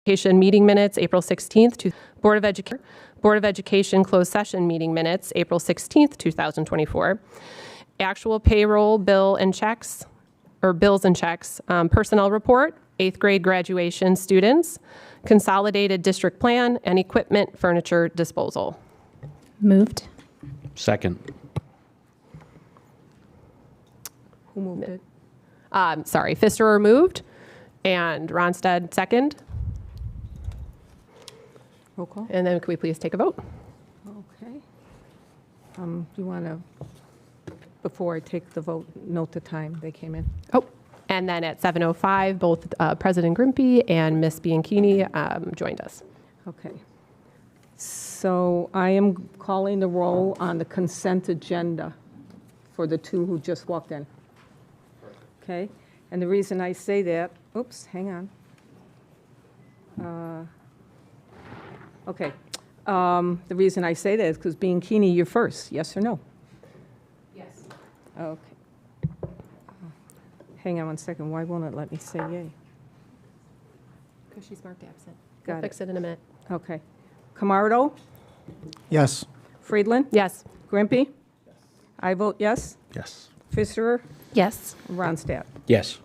Education meeting minutes, April 16th, to Board of Education closed session meeting minutes, April 16th, 2024. Actual payroll, bills and checks, personnel report, 8th grade graduation students, consolidated district plan, and equipment furniture disposal. Moved. Second. Who moved it? Sorry, Pfisterer moved, and Ronstadt second. Roll call. And then could we please take a vote? Okay. Do you want to, before I take the vote, note the time they came in? Oh, and then at 7:05, both President Grimpy and Ms. Bianchini joined us. Okay. So I am calling the roll on the consent agenda for the two who just walked in. Okay? And the reason I say that, oops, hang on. Okay. The reason I say that is because Bianchini, you're first, yes or no? Yes. Okay. Hang on one second. Why won't it let me say yay? Because she's marked absent. Got We'll it. fix it in a minute. Okay. Camardo? Yes. Friedland? Yes. Grimpy? I vote yes. Yes. Pfisterer? Yes. Ronstadt? Yes.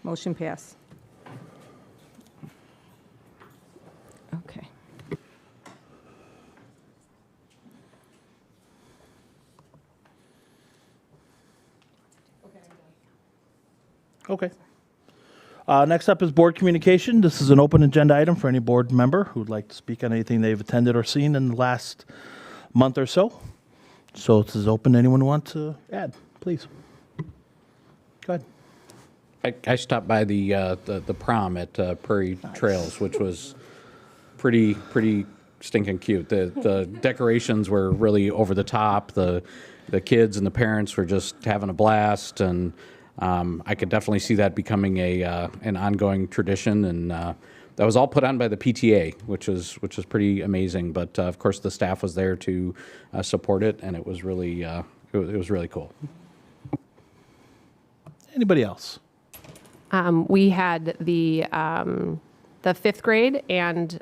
Motion pass. Okay. Okay. Next up is board communication. This is an open agenda item for any board member who would like to speak on anything they've attended or seen in the last month or so. So this is open to anyone who wants to add, please. Go ahead. I stopped by the prom at Prairie Trails, which was pretty stinking cute. The decorations were really over the top. The kids and the parents were just having a blast, and I could definitely see that becoming an ongoing tradition. And that was all put on by the PTA, which was pretty amazing. But of course, the staff was there to support it, and it was really cool. Anybody else? We had the 5th grade and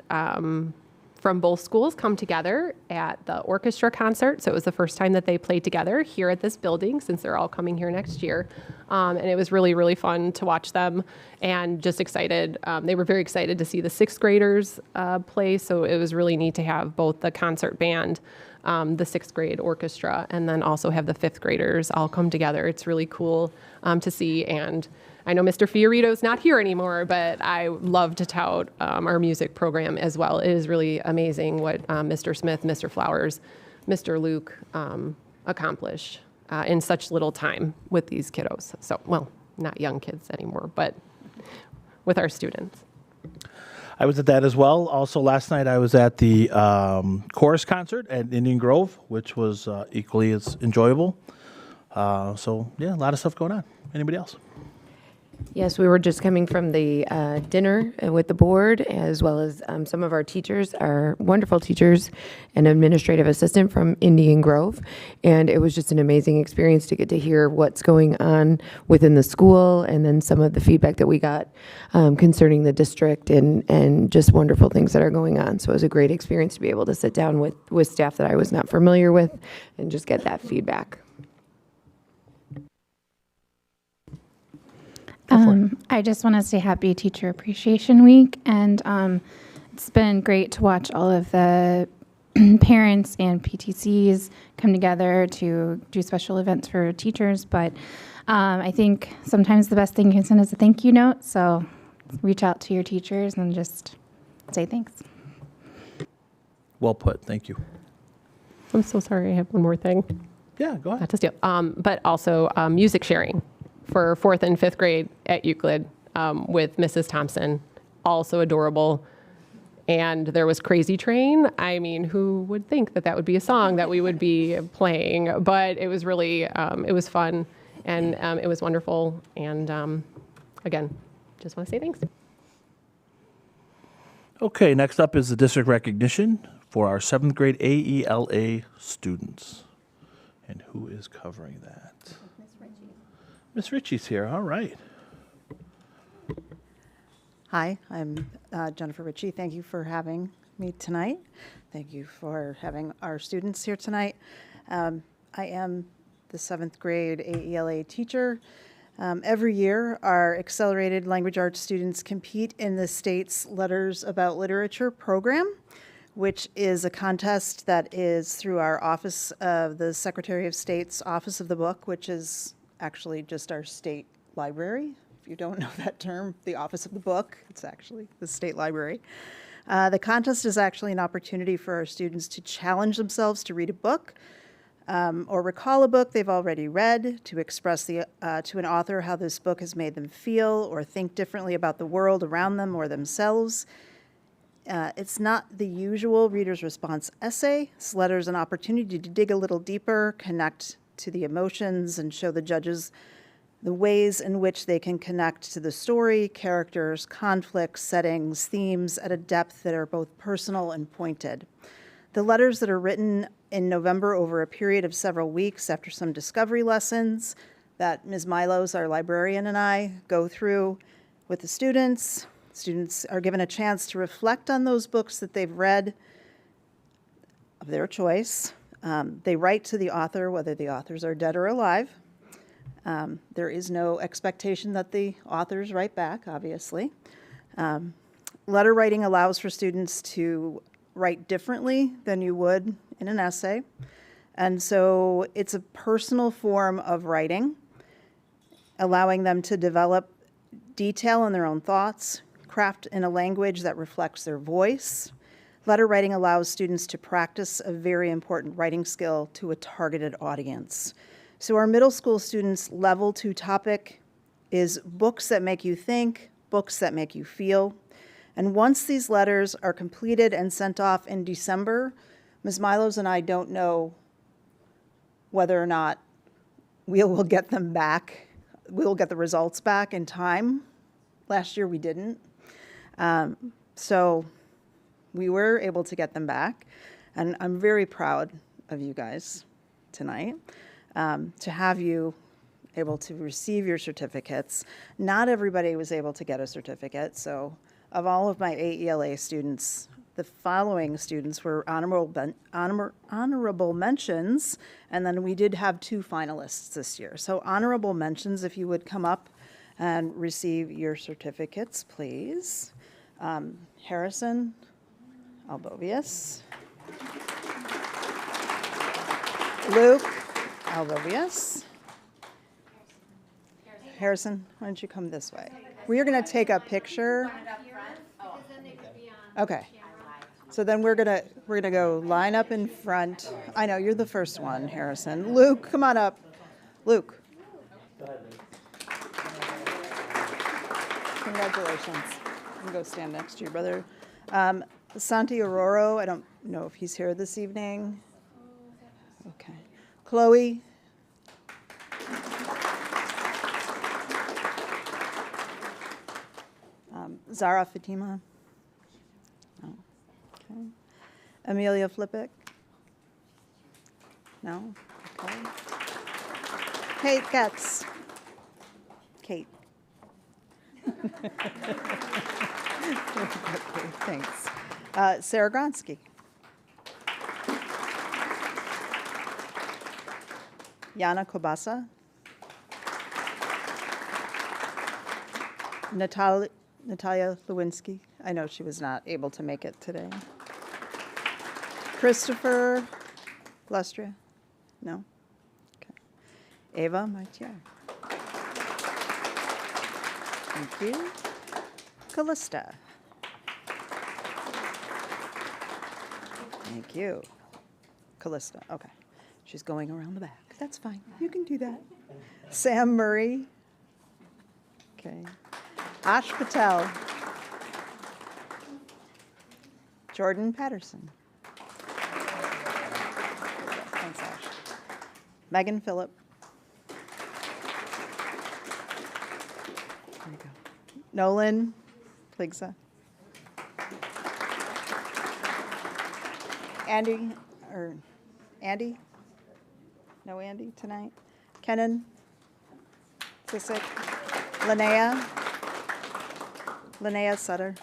from both schools come together at the orchestra concert. So it was the first time that they played together here at this building since they're all coming here next year. And it was really, really fun to watch them and just excited. They were very excited to see the 6th graders play. So it was really neat to have both the concert band, the 6th grade orchestra, and then also have the 5th graders all come together. It's really cool to see. And I know Mr. Fiorito's not here anymore, but I love to tout our music program as well. It is really amazing what Mr. Smith, Mr. Flowers, Mr. Luke accomplish in such little time with these kiddos. So, well, not young kids anymore, but with our students. I was at that as well. Also, last night I was at the chorus concert at Indian Grove, which was equally as enjoyable. So, yeah, a lot of stuff going on. Anybody else? Yes, we were just coming from the dinner with the board, as well as some of our teachers, our wonderful teachers and administrative assistant from Indian Grove. And it was just an amazing experience to get to hear what's going on within the school, and then some of the feedback that we got concerning the district and just wonderful things that are going on. So it was a great experience to be able to sit down with staff that I was not familiar with and just get that feedback. I just want to say happy Teacher Appreciation Week, and it's been great to watch all of the parents and PTCs come together to do special events for teachers, but I think sometimes the best thing you can send is a thank you note, so reach out to your teachers and just say thanks. Well put. Thank you. I'm so sorry. I have one more thing. Yeah, go ahead. Not to steal, but also music sharing for 4th and 5th grade at Euclid with Mrs. Thompson, also adorable. And there was Crazy Train. I mean, who would think that that would be a song that we would be playing? But it was really, it was fun, and it was wonderful. And again, just want to say thanks. Okay, next up is the district recognition for our 7th grade AELA students. And who is covering that? Miss Ritchie's here. All right. Hi, I'm Jennifer Ritchie. Thank you for having me tonight. Thank you for having our students here tonight. I am the 7th grade AELA teacher. Every year, our accelerated language arts students compete in the state's Letters About Literature program, which is a contest that is through our Office of the Secretary of State's Office of the Book, which is actually just our state library. If you don't know that term, the Office of the Book, it's actually the state library. The contest is actually an opportunity for our students to challenge themselves to read a book or recall a book they've already read, to express to an author how this book has made them feel or think differently about the world around them or themselves. It's not the usual reader's response essay. This letter is an opportunity to dig a little deeper, connect to the emotions, and show the judges the ways in which they can connect to the story, characters, conflicts, settings, themes at a depth that are both personal and pointed. The letters that are written in November over a period of several weeks after some discovery lessons that Ms. Milos, our librarian, and I go through with the students. Students are given a chance to reflect on those books that they've read of their choice. They write to the author, whether the authors are dead or alive. There is no expectation that the authors write back, obviously. Letter writing allows for students to write differently than you would in an essay. And so it's a personal form of writing, allowing them to develop detail in their own thoughts, craft in a language that reflects their voice. Letter writing allows students to practice a very important writing skill to a targeted audience. So our middle school students' level 2 topic is books that make you think, books that make you feel. And once these letters are completed and sent off in December, Ms. Milos and I don't know whether or not we will get them back. We'll get the results back in time. Last year we didn't. So we were able to get them back. And I'm very proud of you guys tonight to have you able to receive your certificates. Not everybody was able to get a certificate, so of all of my AELA students, the following students were honorable mentions, and then we did have 2 finalists this year. So honorable mentions, if you would come up and receive your certificates, please. Harrison Albovius. Luke Albovius. Harrison, why don't you come this way? We are going to take a picture. Okay. So then we're gonna go line up in front. I know you're the first one, Harrison. Luke, come on up. Luke. Congratulations. You can go stand next to your brother. Santi Aurora, I don't know if he's here this evening. Okay. Chloe. Zara Fatima. No. Okay. Amelia Flippick. No. Okay. Kate Getz. Kate. Okay, thanks. Sarah Gronsky. Yana Kobasa. Natalia Lewinsky. I know she was not able to make it today. Christopher Lustria. No? Okay. Ava Maitier. Thank you. Callista. Thank you. Callista, okay. She's going around the back. That's fine. You can do that. Sam Murray. Okay. Ash Patel. Jordan Patterson. Thanks, Ash. Megan Phillip. There you go. Nolan Pligsa. Andy? No Andy tonight? Kenan Sisek. Linnea. Linnea Sutter.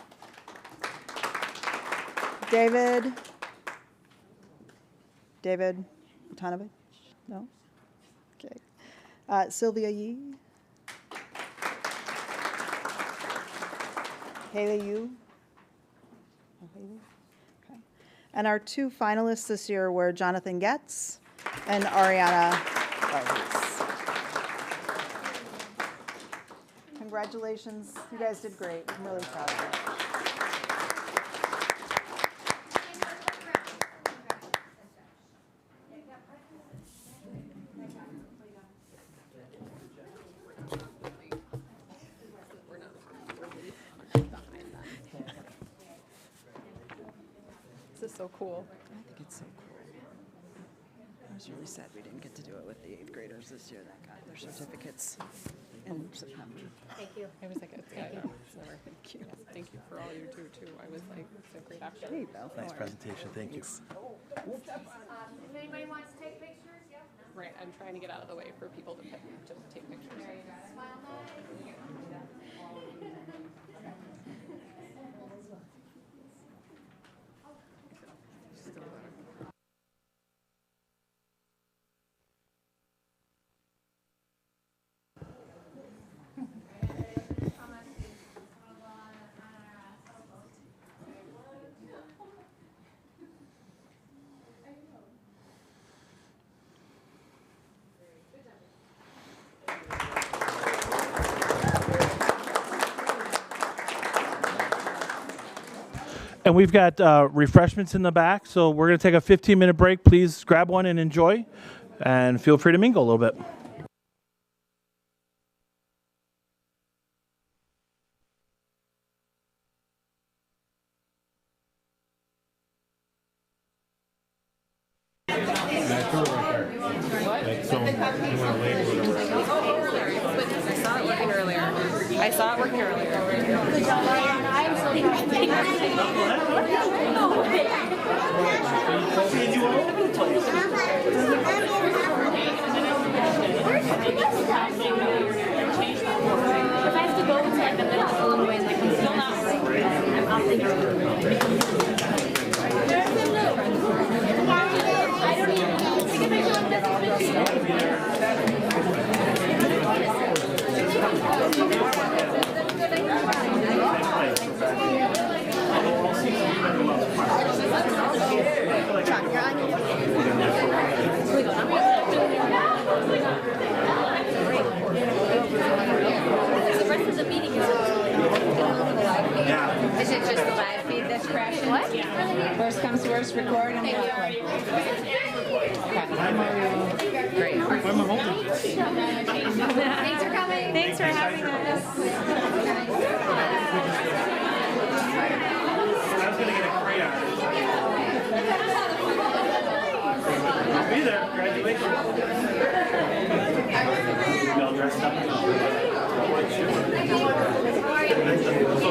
David Matanovich? No? Okay. Sylvia Yee. Haley Yu. Oh, Haley? Okay. And our two finalists this year were Jonathan Getz and Ariana Varghese. Congratulations. You guys did great. I'm really proud of you. This is so cool. I think it's so cool. I was really sad we didn't get to do it with the 8th graders this year that got their certificates in September. I was like, it's never. Thank you. Thank you for all you do too. I was like, it's a great option. Hey, Belle. Nice presentation, thank you. If anybody wants to take pictures, yeah. Right, I'm trying to get out of the way for people to just take pictures. And we've got refreshments in the back, so we're going to take a 15-minute break. Please grab one and enjoy, and feel free to mingle a little bit. I saw it working earlier. If I have to go to like the middle a little ways, like I'm still not right. I'm thinking. I don't even take a picture of the rest of the meeting is it just the live feed that's crashing? What? Yeah. Worst comes to worst, record and Great. Thanks for coming. Thanks for having us. I was going to get a crayon. I'll be there. Graduation. You all dressed up? So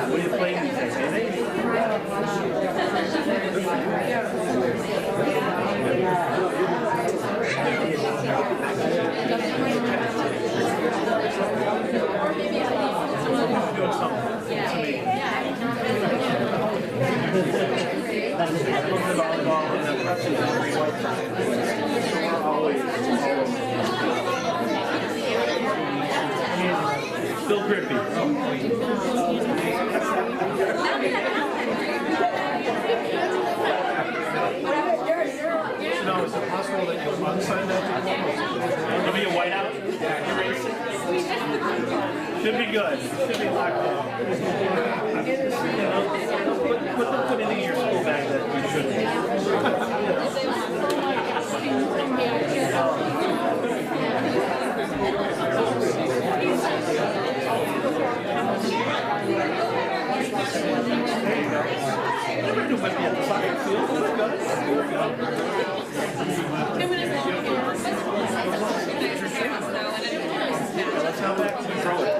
What are you playing? Still grippy. No, is it possible that you'll unsign that? It'll be a whiteout. Erase it. Should be good. Should be locked in. Put anything in your school bag that you Never knew what the soccer field was good. Let's go back to throw it.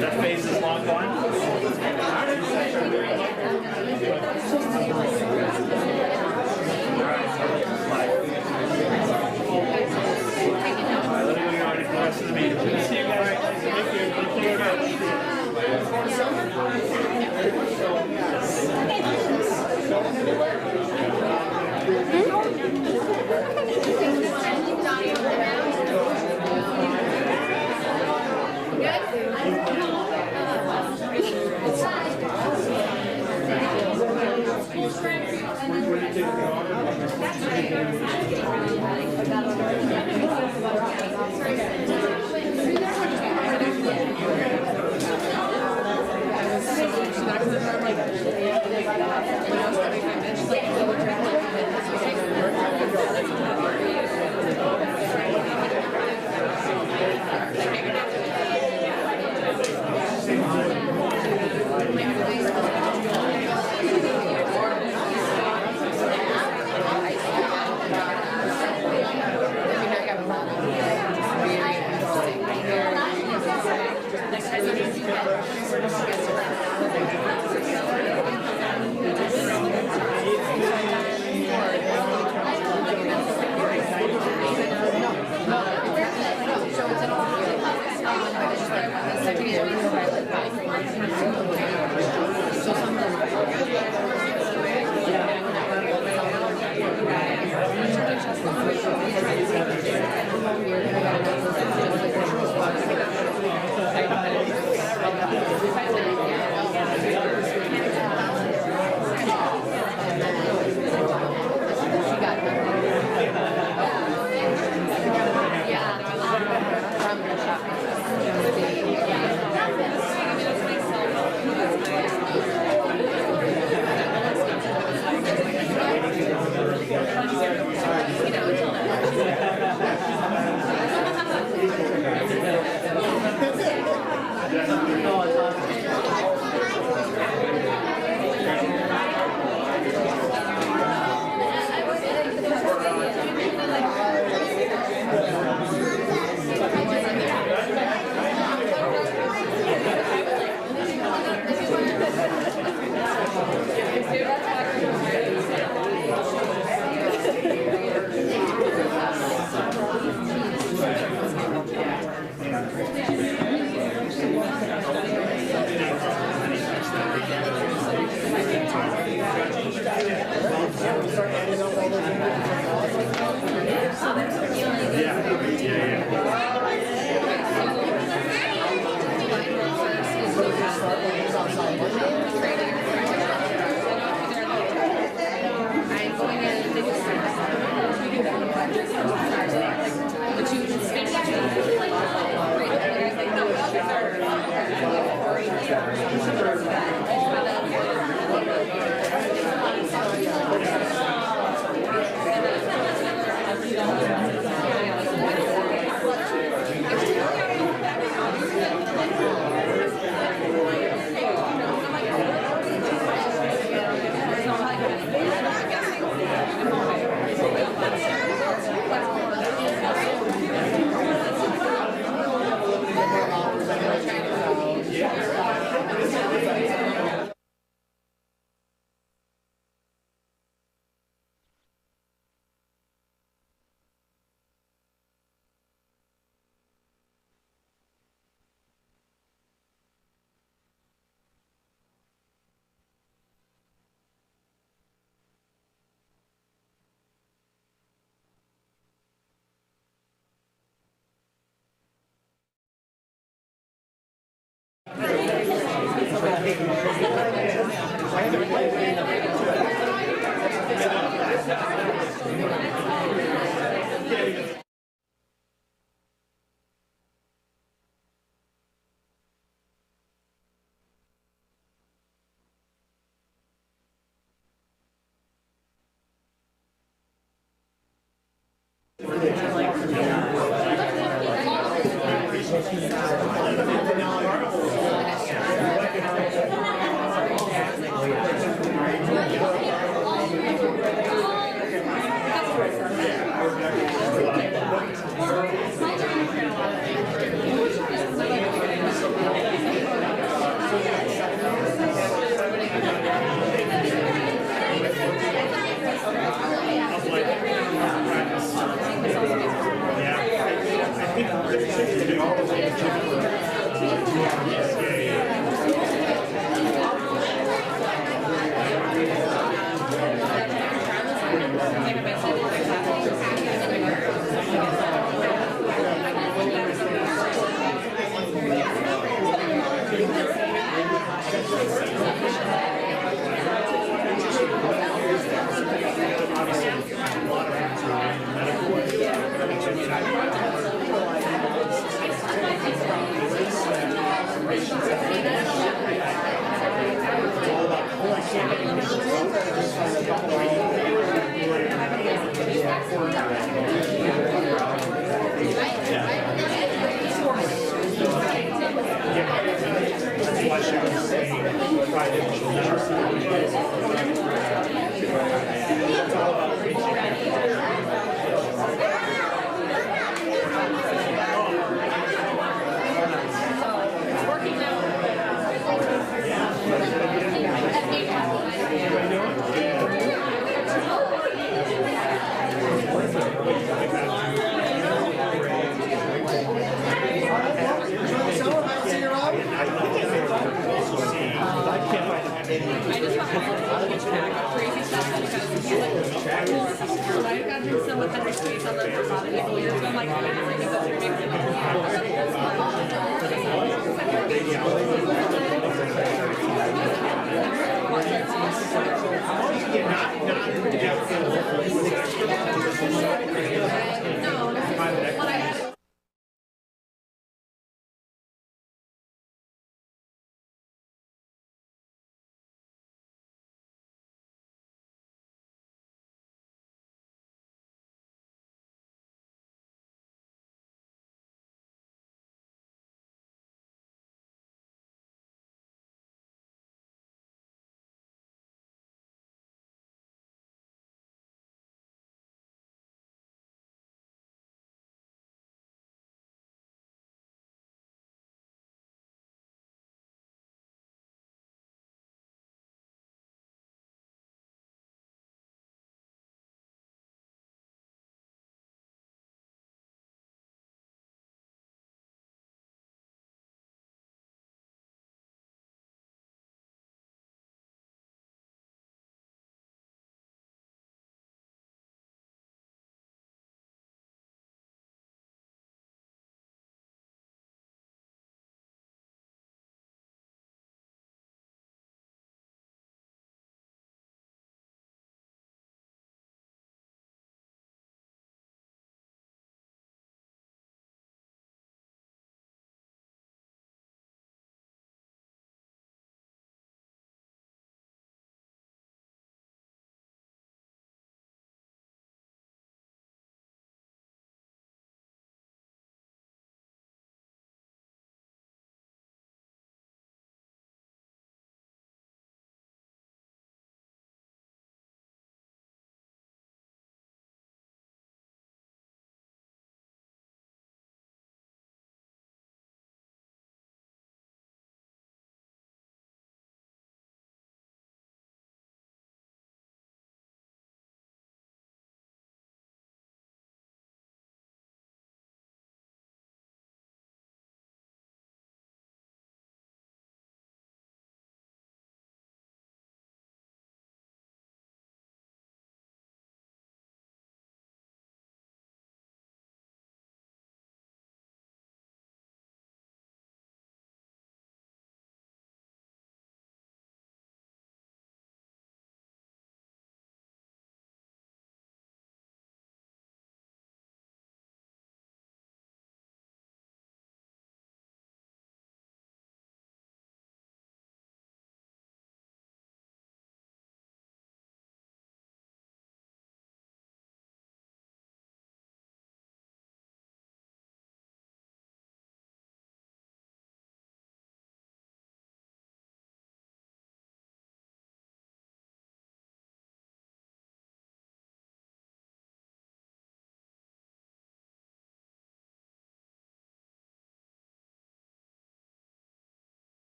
That phase is long gone. Let me go get ready for the rest of the meeting. See you guys. Thank you.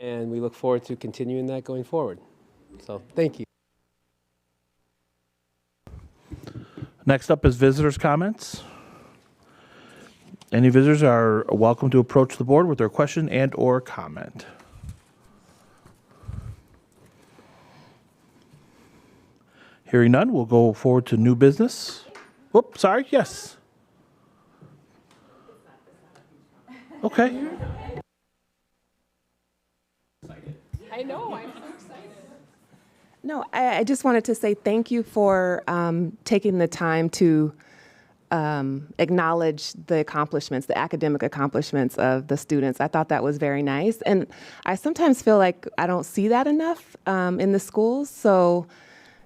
and we look forward to continuing that going forward. So thank you. Next up is visitors' comments. Any visitors are welcome to approach the board with their question and/or comment. Hearing none, we'll go forward to new business. Whoop, sorry, yes. Okay. I know, I'm so excited. No, I just wanted to say thank you for taking the time to acknowledge the accomplishments, the academic accomplishments of the students. I thought that was very nice. And I sometimes feel like I don't see that enough in the schools. So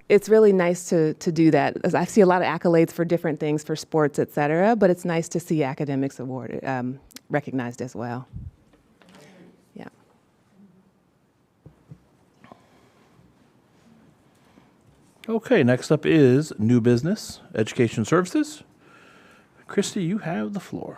it's really nice to do that. As I see a lot of accolades for different things, for sports, et cetera, but it's nice to see academics awarded, recognized as well. Yeah. Okay, next up is new business, education services. Christy, you have the floor.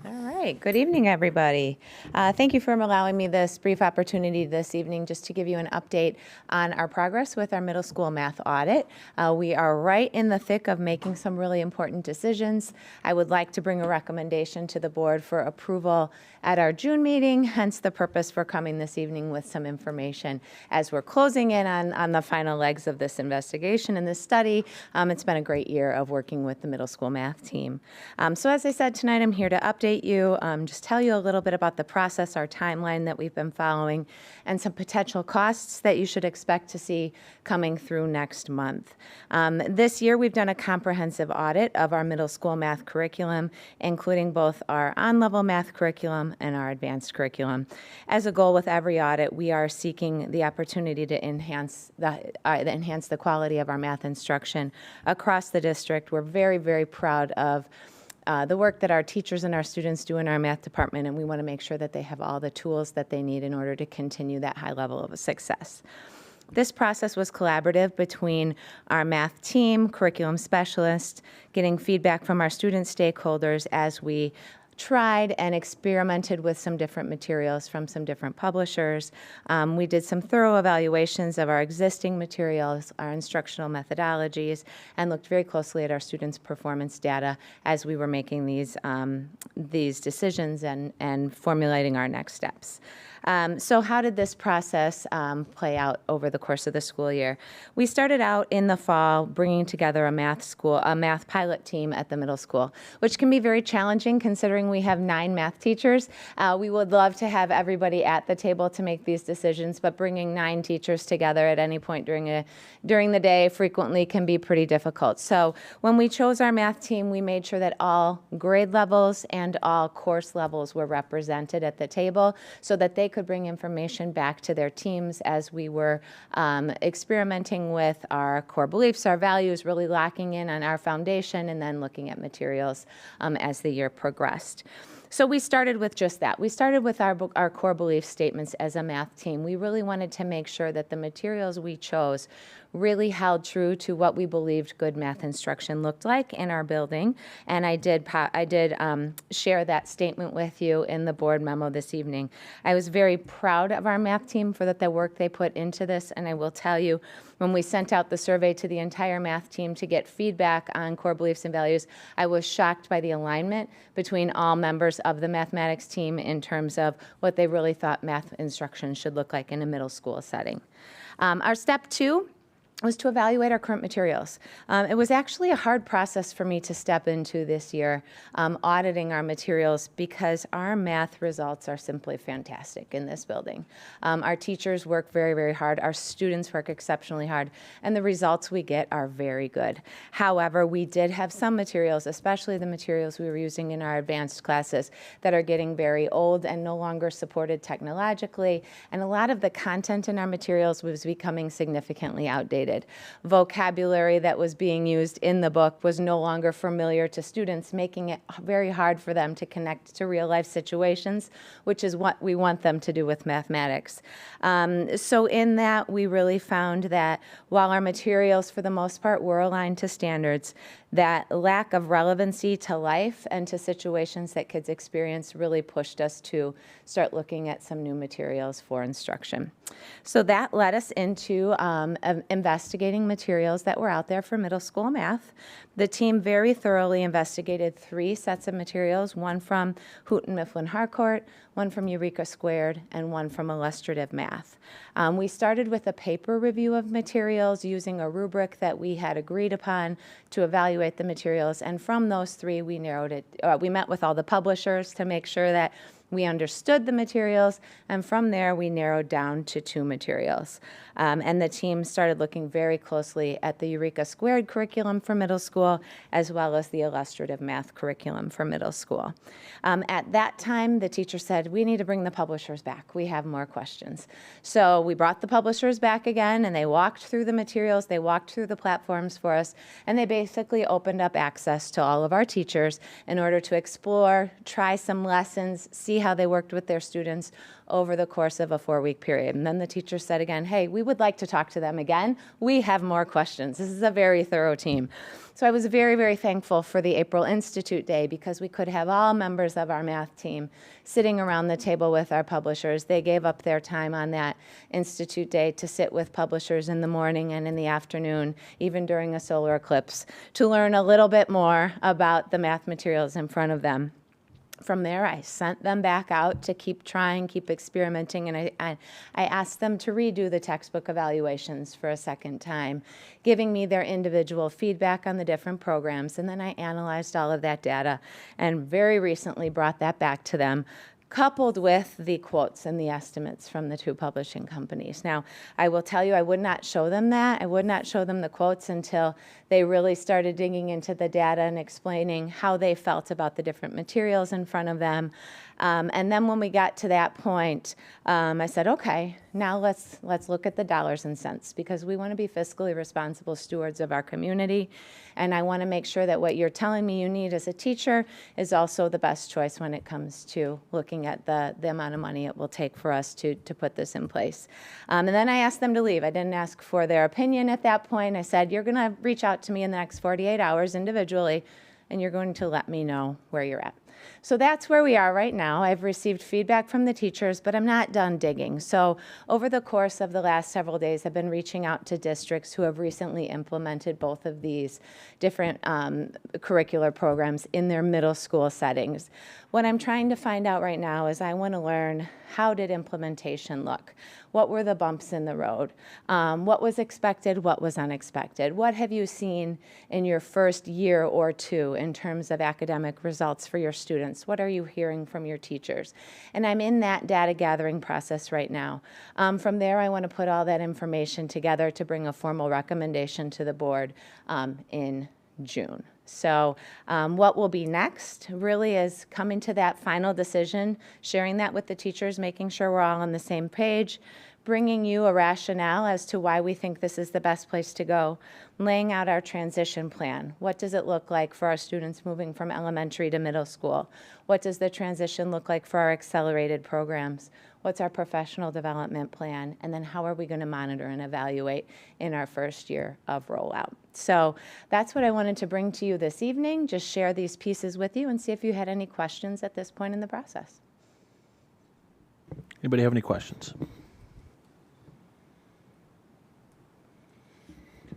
All right. Good evening, everybody. Thank you for allowing me this brief opportunity this evening just to give you an update on our progress with our middle school math audit. We are right in the thick of making some really important decisions. I would like to bring a recommendation to the board for approval at our June meeting, hence the purpose for coming this evening with some information as we're closing in on the final legs of this investigation and this study. It's been a great year of working with the middle school math team. So as I said, tonight I'm here to update you, just tell you a little bit about the process, our timeline that we've been following, and some potential costs that you should expect to see coming through next month. This year we've done a comprehensive audit of our middle school math curriculum, including both our on-level math curriculum and our advanced curriculum. As a goal with every audit, we are seeking the opportunity to enhance the quality of our math instruction across the district. We're very, very proud of the work that our teachers and our students do in our math department, and we want to make sure that they have all the tools that they need in order to continue that high level of success. This process was collaborative between our math team, curriculum specialists, getting feedback from our student stakeholders as we tried and experimented with some different materials from some different publishers. We did some thorough evaluations of our existing materials, our instructional methodologies, and looked very closely at our students' performance data as we were making these decisions and formulating our next steps. So how did this process play out over the course of the school year? We started out in the fall bringing together a math pilot team at the middle school, which can be very challenging considering we have 9 math teachers. We would love to have everybody at the table to make these decisions, but bringing 9 teachers together at any point during the day frequently can be pretty difficult. So when we chose our math team, we made sure that all grade levels and all course levels were represented at the table so that they could bring information back to their teams as we were experimenting with our core beliefs, our values, really locking in on our foundation, and then looking at materials as the year progressed. So we started with just that. We started with our core belief statements as a math team. We really wanted to make sure that the materials we chose really held true to what we believed good math instruction looked like in our building. And I did share that statement with you in the board memo this evening. I was very proud of our math team for the work they put into this. And I will tell you, when we sent out the survey to the entire math team to get feedback on core beliefs and values, I was shocked by the alignment between all members of the mathematics team in terms of what they really thought math instruction should look like in a middle school setting. Our step 2 was to evaluate our current materials. It was actually a hard process for me to step into this year, auditing our materials, because our math results are simply fantastic in this building. Our teachers work very, very hard. Our students work exceptionally hard, and the results we get are very good. However, we did have some materials, especially the materials we were using in our advanced classes, that are getting very old and no longer supported technologically, and a lot of the content in our materials was becoming significantly outdated. Vocabulary that was being used in the book was no longer familiar to students, making it very hard for them to connect to real-life situations, which is what we want them to do with mathematics. So in that, we really found that while our materials, for the most part, were aligned to standards, that lack of relevancy to life and to situations that kids experience really pushed us to start looking at some new materials for instruction. So that led us into investigating materials that were out there for middle school math. The team very thoroughly investigated 3 sets of materials, one from Houghton Mifflin Harcourt, one from Eureka Squared, and one from Illustrative Math. We started with a paper review of materials using a rubric that we had agreed upon to evaluate the materials, and from those 3 we narrowed it. We met with all the publishers to make sure that we understood the materials, and from there we narrowed down to 2 materials. And the team started looking very closely at the Eureka Squared curriculum for middle school, as well as the Illustrative Math curriculum for middle school. At that time, the teacher said, we need to bring the publishers back. We have more questions. So we brought the publishers back again, and they walked through the materials, they walked through the platforms for us, and they basically opened up access to all of our teachers in order to explore, try some lessons, see how they worked with their students over the course of a 4-week period. And then the teacher said again, hey, we would like to talk to them again. We have more questions. This is a very thorough team. So I was very, very thankful for the April Institute Day because we could have all members of our math team sitting around the table with our publishers. They gave up their time on that Institute Day to sit with publishers in the morning and in the afternoon, even during a solar eclipse, to learn a little bit more about the math materials in front of them. From there, I sent them back out to keep trying, keep experimenting, and I asked them to redo the textbook evaluations for a second time, giving me their individual feedback on the different programs, and then I analyzed all of that data and very recently brought that back to them, coupled with the quotes and the estimates from the 2 publishing companies. Now, I will tell you, I would not show them that. I would not show them the quotes until they really started digging into the data and explaining how they felt about the different materials in front of them. And then when we got to that point, I said, okay, now let's look at the dollars and cents, because we want to be fiscally responsible stewards of our community. And I want to make sure that what you're telling me you need as a teacher is also the best choice when it comes to looking at the amount of money it will take for us to put this in place. And then I asked them to leave. I didn't ask for their opinion at that point. I said, you're going to reach out to me in the next 48 hours individually, and you're going to let me know where you're at. So that's where we are right now. I've received feedback from the teachers, but I'm not done digging. So over the course of the last several days, I've been reaching out to districts who have recently implemented both of these different curricular programs in their middle school settings. What I'm trying to find out right now is I want to learn, how did implementation look? What were the bumps in the road? What was expected? What was unexpected? What have you seen in your first year or 2 in terms of academic results for your students? What are you hearing from your teachers? And I'm in that data gathering process right now. From there, I want to put all that information together to bring a formal recommendation to the board in June. So what will be next really is coming to that final decision, sharing that with the teachers, making sure we're all on the same page, bringing you a rationale as to why we think this is the best place to go, laying out our transition plan. What does it look like for our students moving from elementary to middle school? What does the transition look like for our accelerated programs? What's our professional development plan? And then how are we going to monitor and evaluate in our first year of rollout? So that's what I wanted to bring to you this evening, just share these pieces with you and see if you had any questions at this point in the process. Anybody have any questions?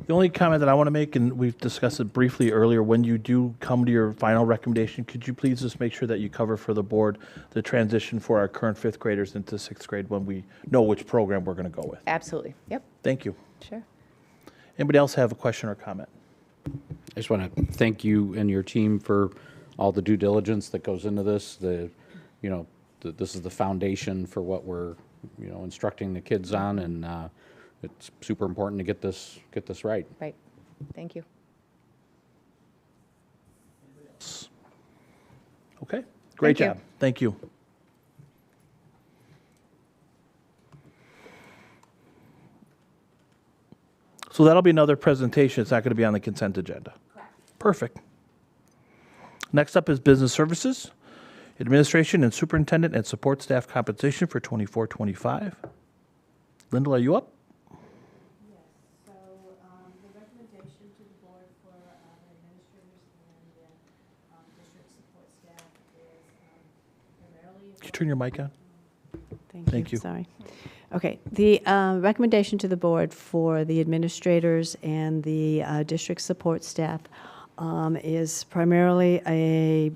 The only comment that I want to make, and we've discussed it briefly earlier, when you do come to your final recommendation, could you please just make sure that you cover for the board the transition for our current 5th graders into 6th grade when we know which program we're going to go with? Absolutely. Yep. Thank you. Sure. Anybody else have a question or comment? I just want to thank you and your team for all the due diligence that goes into this. This is the foundation for what we're, instructing the kids on, and it's super important to get this right. Right. Thank you. Okay. Great Thank you. job. Thank you. So that'll be another presentation. It's not going to be on the consent agenda. Correct. Perfect. Next up is business services, administration and superintendent and support staff compensation for 24-25. Lyndall, are you up? Yes. So the recommendation to the board for the administrative turn your mic on? Thank you. Thank you. Sorry. Okay, the recommendation to the board for the administrators and the district support staff is primarily a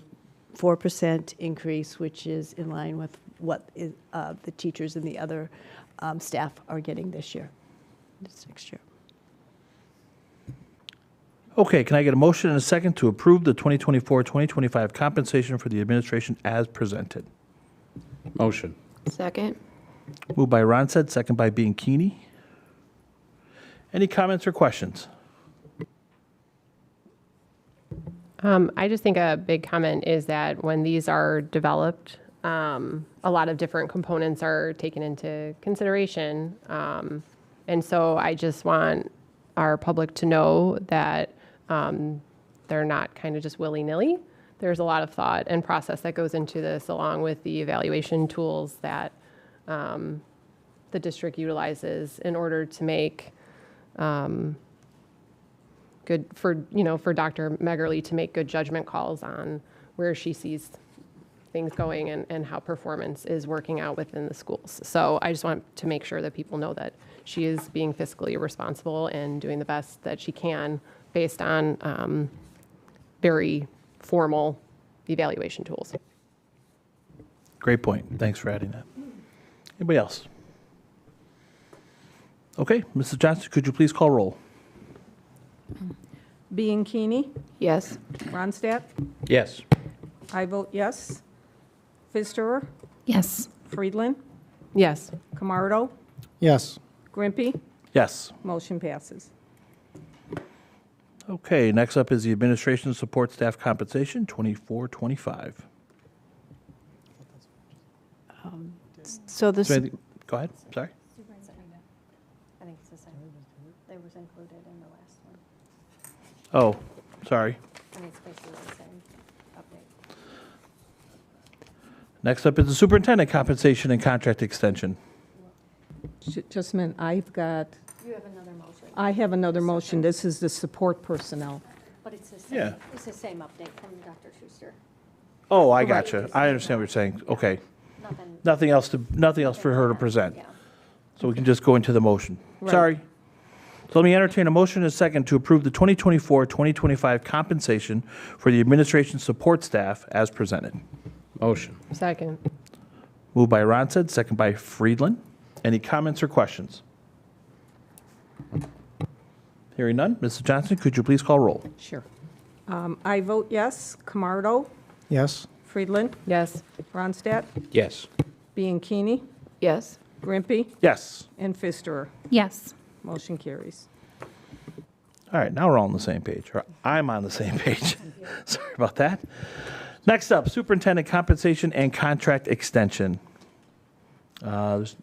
4% increase, which is in line with what the teachers and the other staff are getting this next year. Okay, can I get a motion and a second to approve the 2024-2025 compensation for the administration as presented? Motion. Second? Moved by Ronstadt, second by Bianchini. Any comments or questions? I just think a big comment is that when these are developed, a lot of different components are taken into consideration. And so I just want our public to know that they're not kind of just willy-nilly. There's a lot of thought and process that goes into this, along with the evaluation tools that the district utilizes in order to make for Dr. Meggerly to make good judgment calls on where she sees things going and how performance is working out within the schools. So I just want to make sure that people know that she is being fiscally responsible and doing the best that she can based on very formal evaluation tools. Great point. Thanks for adding that. Anybody else? Okay, Mrs. Johnson, could you please call roll? Bianchini, Yes. Ronstadt, Yes. I vote yes. Pfisterer, Yes. Friedland, Yes. Camardo, Yes. Grimpy, Yes. motion passes. Okay, next up is the administration support staff compensation, 24-25. So this, Is there anything- Go ahead, sorry. I think it's the same. They was included in the last one. Oh, sorry. I think it's basically the same update. Next up is the superintendent compensation and contract extension. Just a minute, I've got, You have another motion, I have another motion. This is the support personnel. but it's the same. Yeah. It's the same update from Dr. Schuster. Oh, I gotcha. I understand what you're saying. Okay. Nothing else for her to present. Yeah. So we can just go into the motion. Right. Sorry. So let me entertain a motion and a second to approve the 2024-2025 compensation for the administration support staff as presented. Motion. Second. Moved by Ronstadt, second by Friedland. Any comments or questions? Hearing none, Mrs. Johnson, could you please call roll? Sure. I vote yes. Camardo, Yes. Friedland, Yes. Ronstadt, Yes. Bianchini, Yes. Grimpy, Yes. and Pfisterer. Yes. Motion carries. All right, now we're all on the same page. Or I'm on the same page. Sorry about that. Next up, superintendent compensation and contract extension. There's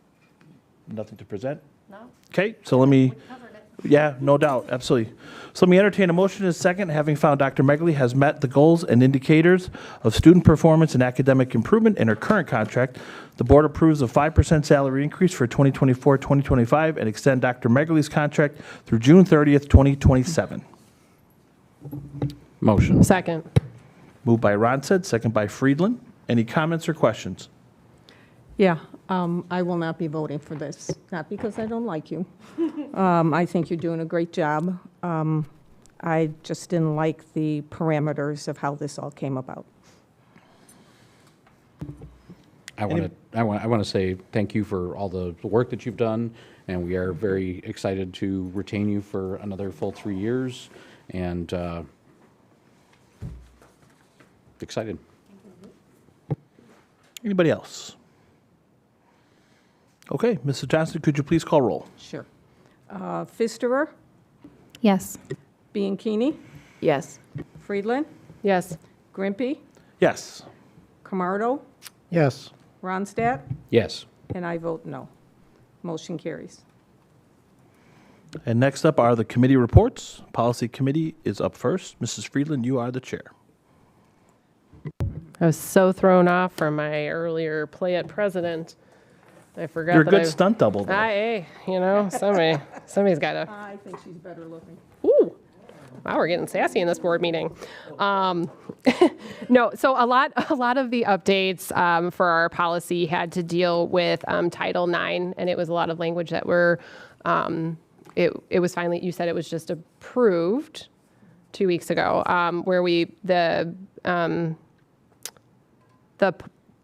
nothing to present? No, Okay, so let me, covered it. yeah, no doubt, absolutely. So let me entertain a motion in a second, having found Dr. Meggerly has met the goals and indicators of student performance and academic improvement in her current contract. The board approves a 5% salary increase for 2024-2025 and extend Dr. Meggerly's contract through June 30th, 2027. Motion. Second. Moved by Ronstadt, second by Friedland. Any comments or questions? Yeah, I will not be voting for this, not because I don't like you. I think you're doing a great job. I just didn't like the parameters of how this all came about. I want to say thank you for all the work that you've done, and we are very excited to retain you for another full 3 years, and excited. Anybody else? Okay, Mrs. Johnson, could you please call roll? Sure. Pfisterer, Yes. Bianchini, Yes. Friedland, Yes. Grimpy, Yes. Camardo, Yes. Ronstadt, Yes. and I vote no. Motion carries. And next up are the committee reports. Policy Committee is up first. Mrs. Friedland, you are the chair. I was so thrown off from my earlier play at president. I forgot You're a that good stunt double, though. Somebody's got to. I think she's better looking. Ooh. Wow, we're getting sassy in this board meeting. No, so a lot of the updates for our policy had to deal with Title IX, and it was a lot of language that were, it was finally, you said it was just approved 2 weeks ago, where the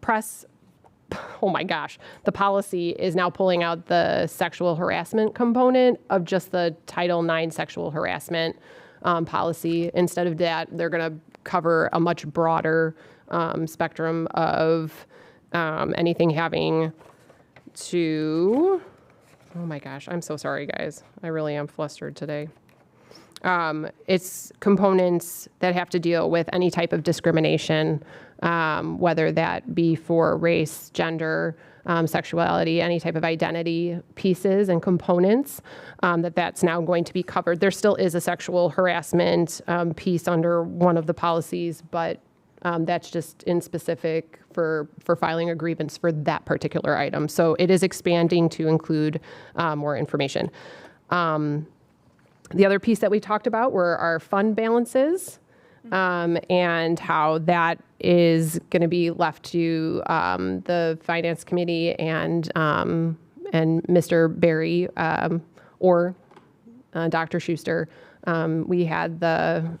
press, oh my gosh, the policy is now pulling out the sexual harassment component of just the Title IX sexual harassment policy. Instead of that, they're going to cover a much broader spectrum of anything having to, oh my gosh, I'm so sorry, guys. I really am flustered today. It's components that have to deal with any type of discrimination, whether that be for race, gender, sexuality, any type of identity pieces and components, that's now going to be covered. There still is a sexual harassment piece under one of the policies, but that's just in specific for filing a grievance for that particular item. So it is expanding to include more information. The other piece that we talked about were our fund balances, and how that is going to be left to the Finance Committee and Mr. Berry or Dr. Schuster. We had the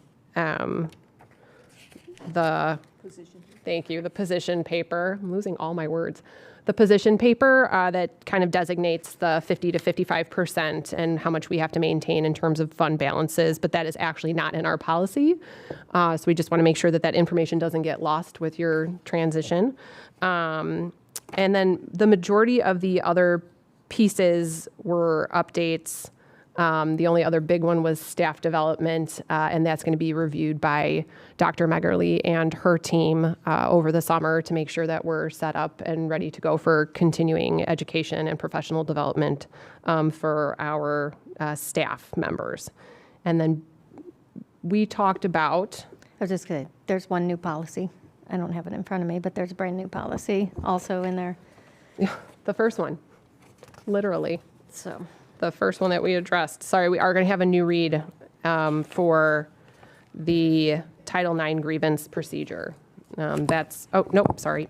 thank you, the position paper. I'm losing all my words. The position paper that kind of designates the 50 to 55% and how much we have to maintain in terms of fund balances, but that is actually not in our policy. So we just want to make sure that that information doesn't get lost with your transition. And then the majority of the other pieces were updates. The only other big one was staff development, and that's going to be reviewed by Dr. Megerly and her team over the summer to make sure that we're set up and ready to go for continuing education and professional development for our staff members. And then we talked about... I was just going to, there's one new policy. I don't have it in front of me, but there's a brand new policy also in there. The first one, literally. So... the first one that we addressed. Sorry, we are going to have a new read for the Title IX grievance procedure. That's, oh, nope, sorry.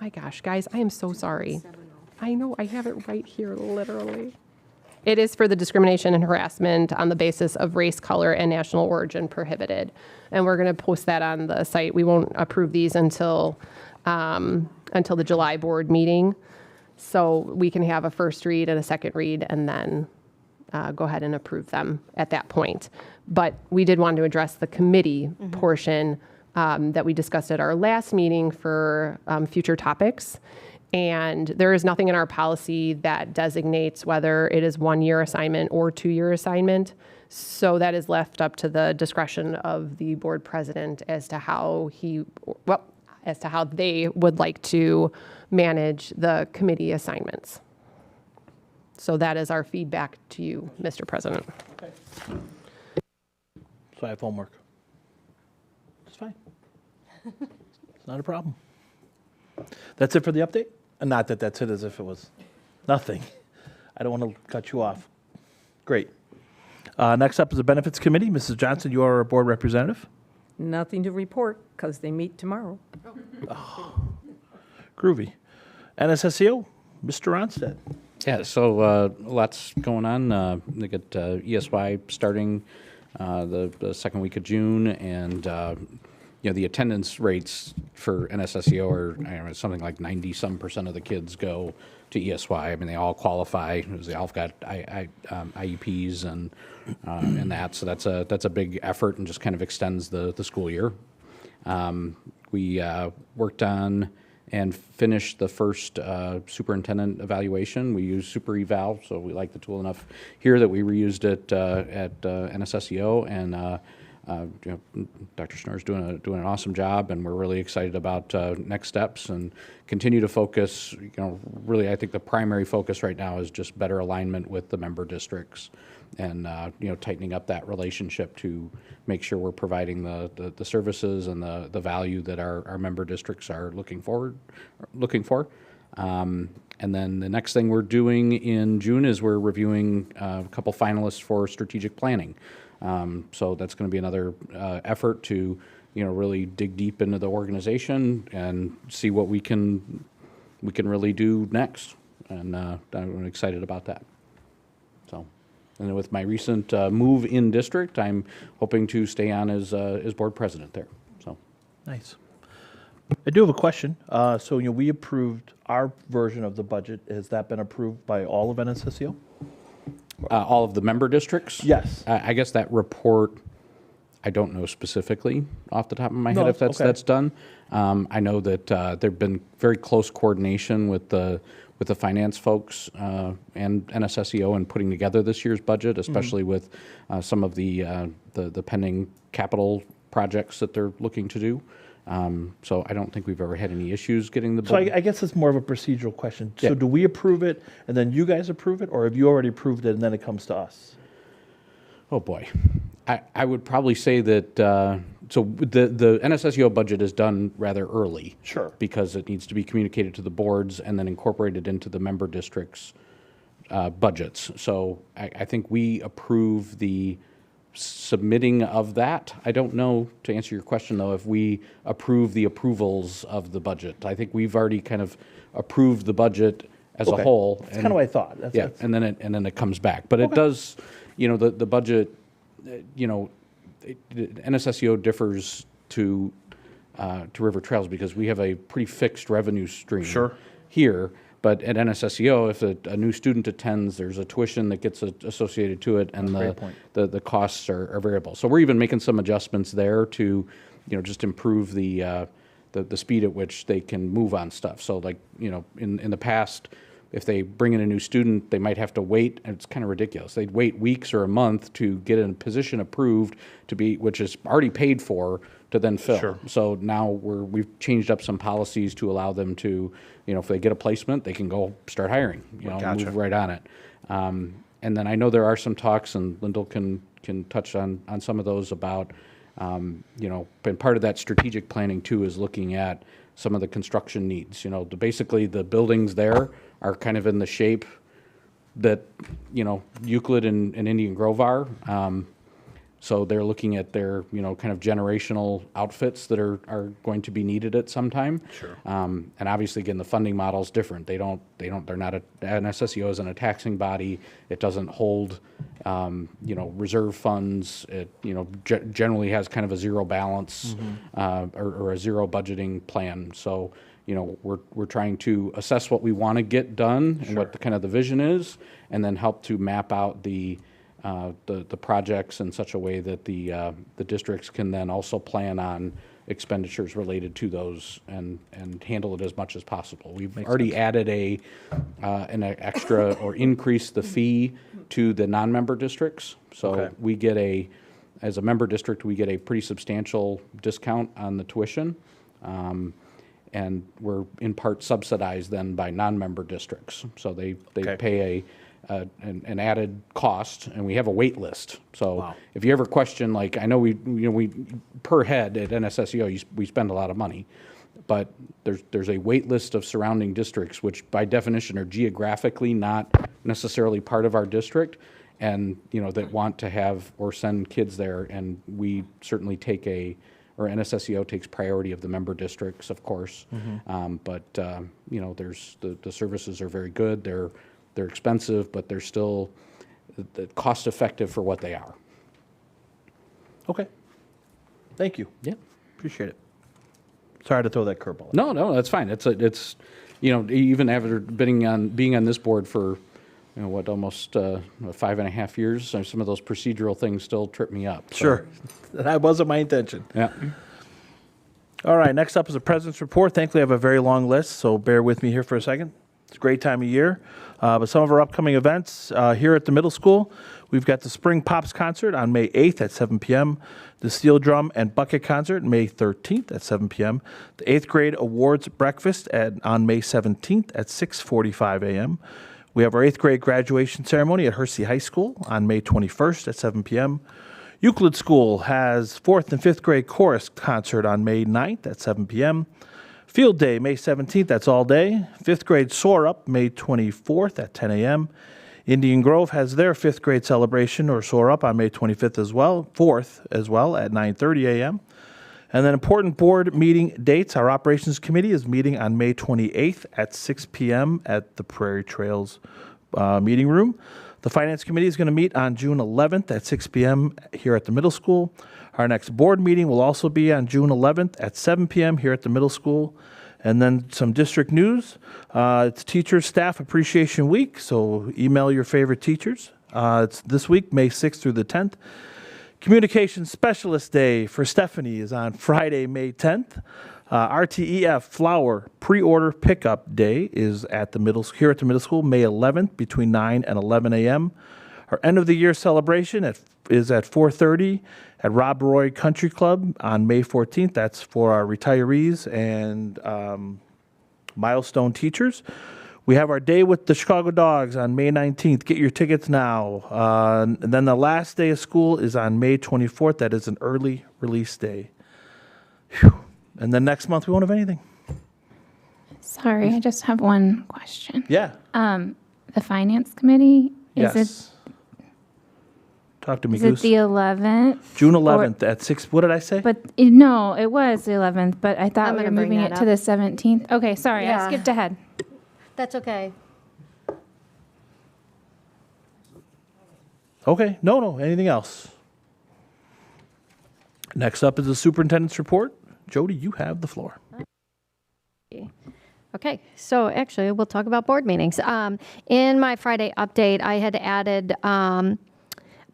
My gosh, guys, I am so sorry. I know, I have it right here, literally. It is for the discrimination and harassment on the basis of race, color, and national origin prohibited. And we're going to post that on the site. We won't approve these until the July board meeting. So we can have a first read and a second read and then go ahead and approve them at that point. But we did want to address the committee portion that we discussed at our last meeting for future topics. And there is nothing in our policy that designates whether it is 1-year assignment or 2-year assignment. So that is left up to the discretion of the board president as to how they would like to manage the committee assignments. So that is our feedback to you, Mr. President. Okay. So I have homework. It's fine. It's not a problem. That's it for the update? Not that that's it as if it was nothing. I don't want to cut you off. Great. Next up is the Benefits Committee. Mrs. Johnson, you are our board representative. Nothing to report because they meet tomorrow. Groovy. NSSEO, Mr. Ronstadt. Yeah, so lots going on. They got ESY starting the second week of June, and the attendance rates for NSSEO are something like 90-some% of the kids go to ESY. I mean, they all qualify. They all got IEPs and that. So that's a big effort and just kind of extends the school year. We worked on and finished the first superintendent evaluation. We use Super Eval, so we like the tool enough here that we reused it at NSSEO, and Dr. Schnorr's doing an awesome job, and we're really excited about next steps and continue to focus. Really, I think the primary focus right now is just better alignment with the member districts, and tightening up that relationship to make sure we're providing the services and the value that our member districts are looking for. And then the next thing we're doing in June is we're reviewing a couple finalists for strategic planning. So that's going to be another effort to, really dig deep into the organization and see what we can really do next. And I'm excited about that. So, and then with my recent move in district, I'm hoping to stay on as board president there. So, Nice. I do have a question. So, we approved our version of the budget. Has that been approved by all of NSSEO? all of the member districts? Yes. I guess that report, I don't know specifically off the top of my head No, if that's okay. that's done. I know that there've been very close coordination with the finance folks and NSSEO in putting together this year's budget, especially with some of the pending capital projects that they're looking to do. So I don't think we've ever had any issues getting the. So I guess it's more of a procedural question. So Yeah. do we approve it and then you guys approve it, or have you already approved it and then it comes to us? Oh boy, I would probably say that. So the NSSEO budget is done rather early. Sure. Because it needs to be communicated to the boards and then incorporated into the member districts' budgets. So I think we approve the submitting of that. I don't know, to answer your question though, if we approve the approvals of the budget. I think we've already kind of approved the budget as a Okay. whole. That's kind of what I thought. Yeah, and then it comes back. But it does, the budget, NSSEO differs to River Trails because we have a pretty fixed revenue stream here. But at NSSEO, if a new student attends, there's a tuition that gets associated to it, and the costs are variable. So we're even making some adjustments there to, just improve the speed at which they can move on stuff. So like, in the past, if they bring in a new student, they might have to wait, and it's kind of ridiculous. They'd wait weeks or a month to get a position approved which is already paid for, to then fill. Sure. So now we've changed up some policies to allow them to, if they get a placement, they can go start hiring, Gotcha. move right on it. And then I know there are some talks, and Lyndall can touch on some of those about, and part of that strategic planning too is looking at some of the construction needs. Basically the buildings there are kind of in the shape that, Euclid and Indian Grove are. So they're looking at their, kind of generational outfits that are going to be needed at some time. Sure. And obviously, again, the funding model is different. They're not NSSEO isn't a taxing body. It doesn't hold, reserve funds. It, generally has kind of a zero balance or a zero budgeting plan. So, we're trying to assess what we want to get done and what the vision is, and then help to map out the projects in such a way that the districts can then also plan on expenditures related to those and handle it as much as possible. We've already added an extra or increased the fee to the non-member districts. So we get as a member district, we get a pretty substantial discount on the tuition. And we're in part subsidized then by non-member districts. So they pay an added cost, and we have a wait list. So if you ever question, like, I know we per head at NSSEO, we spend a lot of money, but there's a wait list of surrounding districts, which by definition are geographically not necessarily part of our district, and that want to have or send kids there, and we certainly or NSSEO takes priority of the member districts, of course. But there's the services are very good. They're expensive, but they're still cost effective for what they are. Okay. Thank you. Yeah. Appreciate it. Sorry to throw that curveball. No, that's fine. It's even after being on this board for almost 5.5 years, some of those procedural things still trip me up. So. Sure. That wasn't my intention. Yeah. All right, next up is a president's report. Thankfully, I have a very long list, so bear with me here for a second. It's a great time of year. But some of our upcoming events here at the middle school, we've got the Spring Pops concert on May 8th at 7 p.m., the Steel Drum and Bucket concert May 13th at 7 p.m., the 8th grade awards breakfast on May 17th at 6:45 a.m. We have our 8th grade graduation ceremony at Hersey High School on May 21st at 7 p.m. Euclid School has 4th and 5th grade chorus concert on May 9th at 7 p.m. Field Day, May 17th, that's all day. Fifth grade Soar Up, May 24th at 10 a.m. Indian Grove has their fifth grade celebration or Soar Up on May 25th as well, 4th as well at 9:30 a.m. And then important board meeting dates. Our Operations Committee is meeting on May 28th at 6 p.m. at the Prairie Trails meeting room. The Finance Committee is going to meet on June 11th at 6 p.m. here at the middle school. Our next board meeting will also be on June 11th at 7 p.m. here at the middle school. And then some district news. It's Teachers Staff Appreciation Week, so email your favorite teachers. It's this week, May 6th through the 10th. Communication Specialist Day for Stephanie is on Friday, May 10th. RTEF Flower Pre-Order Pickup Day is here at the middle school, May 11th between 9 and 11 a.m. Our end of the year celebration is at 4:30 at Rob Roy Country Club on May 14th. That's for our retirees and milestone teachers. We have our day with the Chicago Dogs on May 19th. Get your tickets now. And then the last day of school is on May 24th. That is an early release day. Whew. And then next month we won't have anything. Sorry, I just have one question. Yeah. The Finance Committee, Yes. Talk to me, is it Goose. the 11th? June 11th at 6. What did I say? But no, it was the 11th, but I thought I'm we were gonna bring moving that it to up. the 17th. Okay, sorry, Yeah. I skipped ahead. That's okay. Okay. No. Anything else? Next up is the superintendent's report. Jody, you have the floor. Okay, so actually, we'll talk about board meetings. In my Friday update, I had added,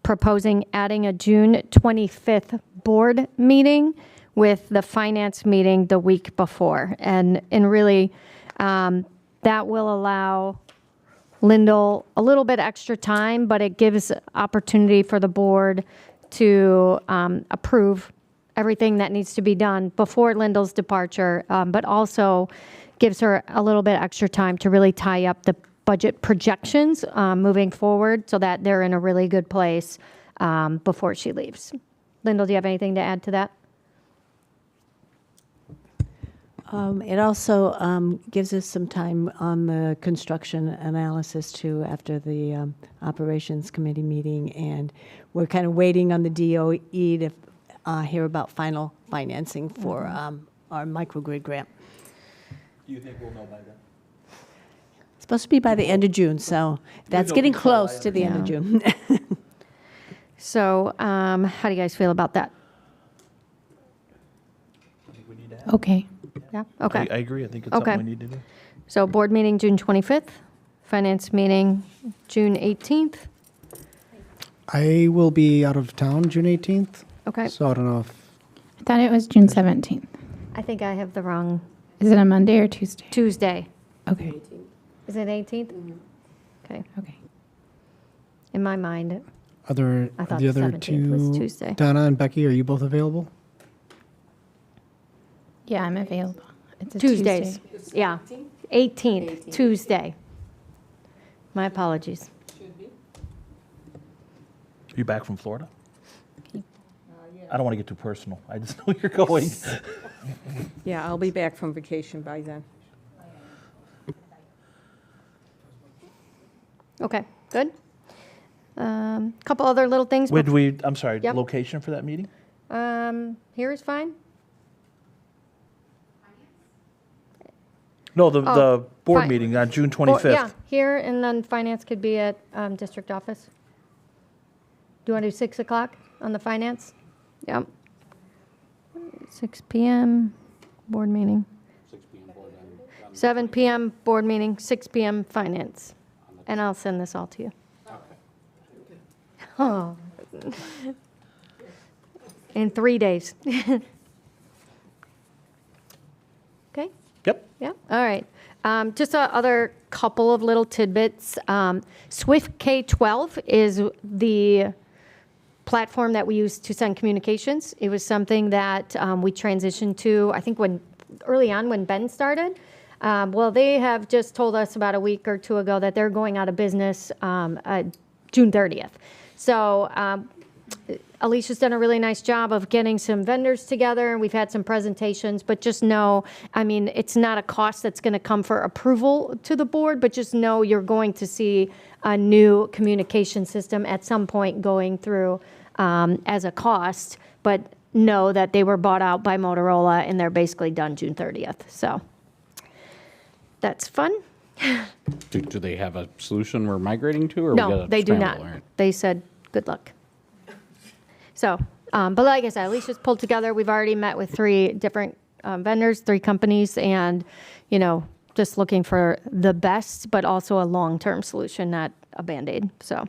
proposing adding a June 25th board meeting with the finance meeting the week before. And really, that will allow Lyndall a little bit extra time, but it gives opportunity for the board to approve everything that needs to be done before Lyndall's departure, but also gives her a little bit extra time to really tie up the budget projections moving forward so that they're in a really good place before she leaves. Lyndall, do you have anything to add to that? It also gives us some time on the construction analysis too after the operations committee meeting, and we're kind of waiting on the DOE to hear about final financing for our microgrid grant. Do you think we'll know by then? It's supposed to be by the end of June, so that's getting close to the end of June. So how do you guys feel about that? Okay. Yeah, okay. I agree. I think it's Okay. something we need to do. So board meeting June 25th, finance meeting June 18th. I will be out of town June 18th. Okay. So I don't know if, I thought it was June 17th. I think I have the wrong Is it a Monday or Tuesday? Tuesday. Okay. Is it 18th? Okay. Okay. In my mind, I thought the other 17th was two, Tuesday. Donna and Becky, are you both available? Yeah, I'm available. It's a Tuesdays. Tuesday. Yeah. 18th, Tuesday. My apologies. You back from Florida? I don't want to get too personal. I just know you're going. Yeah, I'll be back from vacation by then. Okay, good. Couple other little things. I'm sorry, Yep. location for that meeting? Here is fine. No, the board fine. meeting on June Or- 25th. Yeah, here, and then finance could be at district office. Do you want to do 6 o'clock on the finance? Yep. 6 p.m. board meeting. 7 p.m. board meeting, 6 p.m. finance. And I'll send this all to you. Oh. In 3 days. Okay? Yep. Yeah, all right. Just a other couple of little tidbits. Swift K-12 is the platform that we use to send communications. It was something that we transitioned to, I think, early on when Ben started. Well, they have just told us about a week or two ago that they're going out of business June 30th. So Alicia's done a really nice job of getting some vendors together, and we've had some presentations, but just know, I mean, it's not a cost that's going to come for approval to the board, but just know you're going to see a new communication system at some point going through as a cost, but know that they were bought out by Motorola and they're basically done June 30th. So that's fun. Do they have a solution we're migrating to, or we No, gotta they do scramble? not. All right. They said, good luck. So, but like I said, Alicia's pulled together. We've already met with 3 different vendors, 3 companies, and, you know, just looking for the best, but also a long-term solution, not a Band-Aid. So,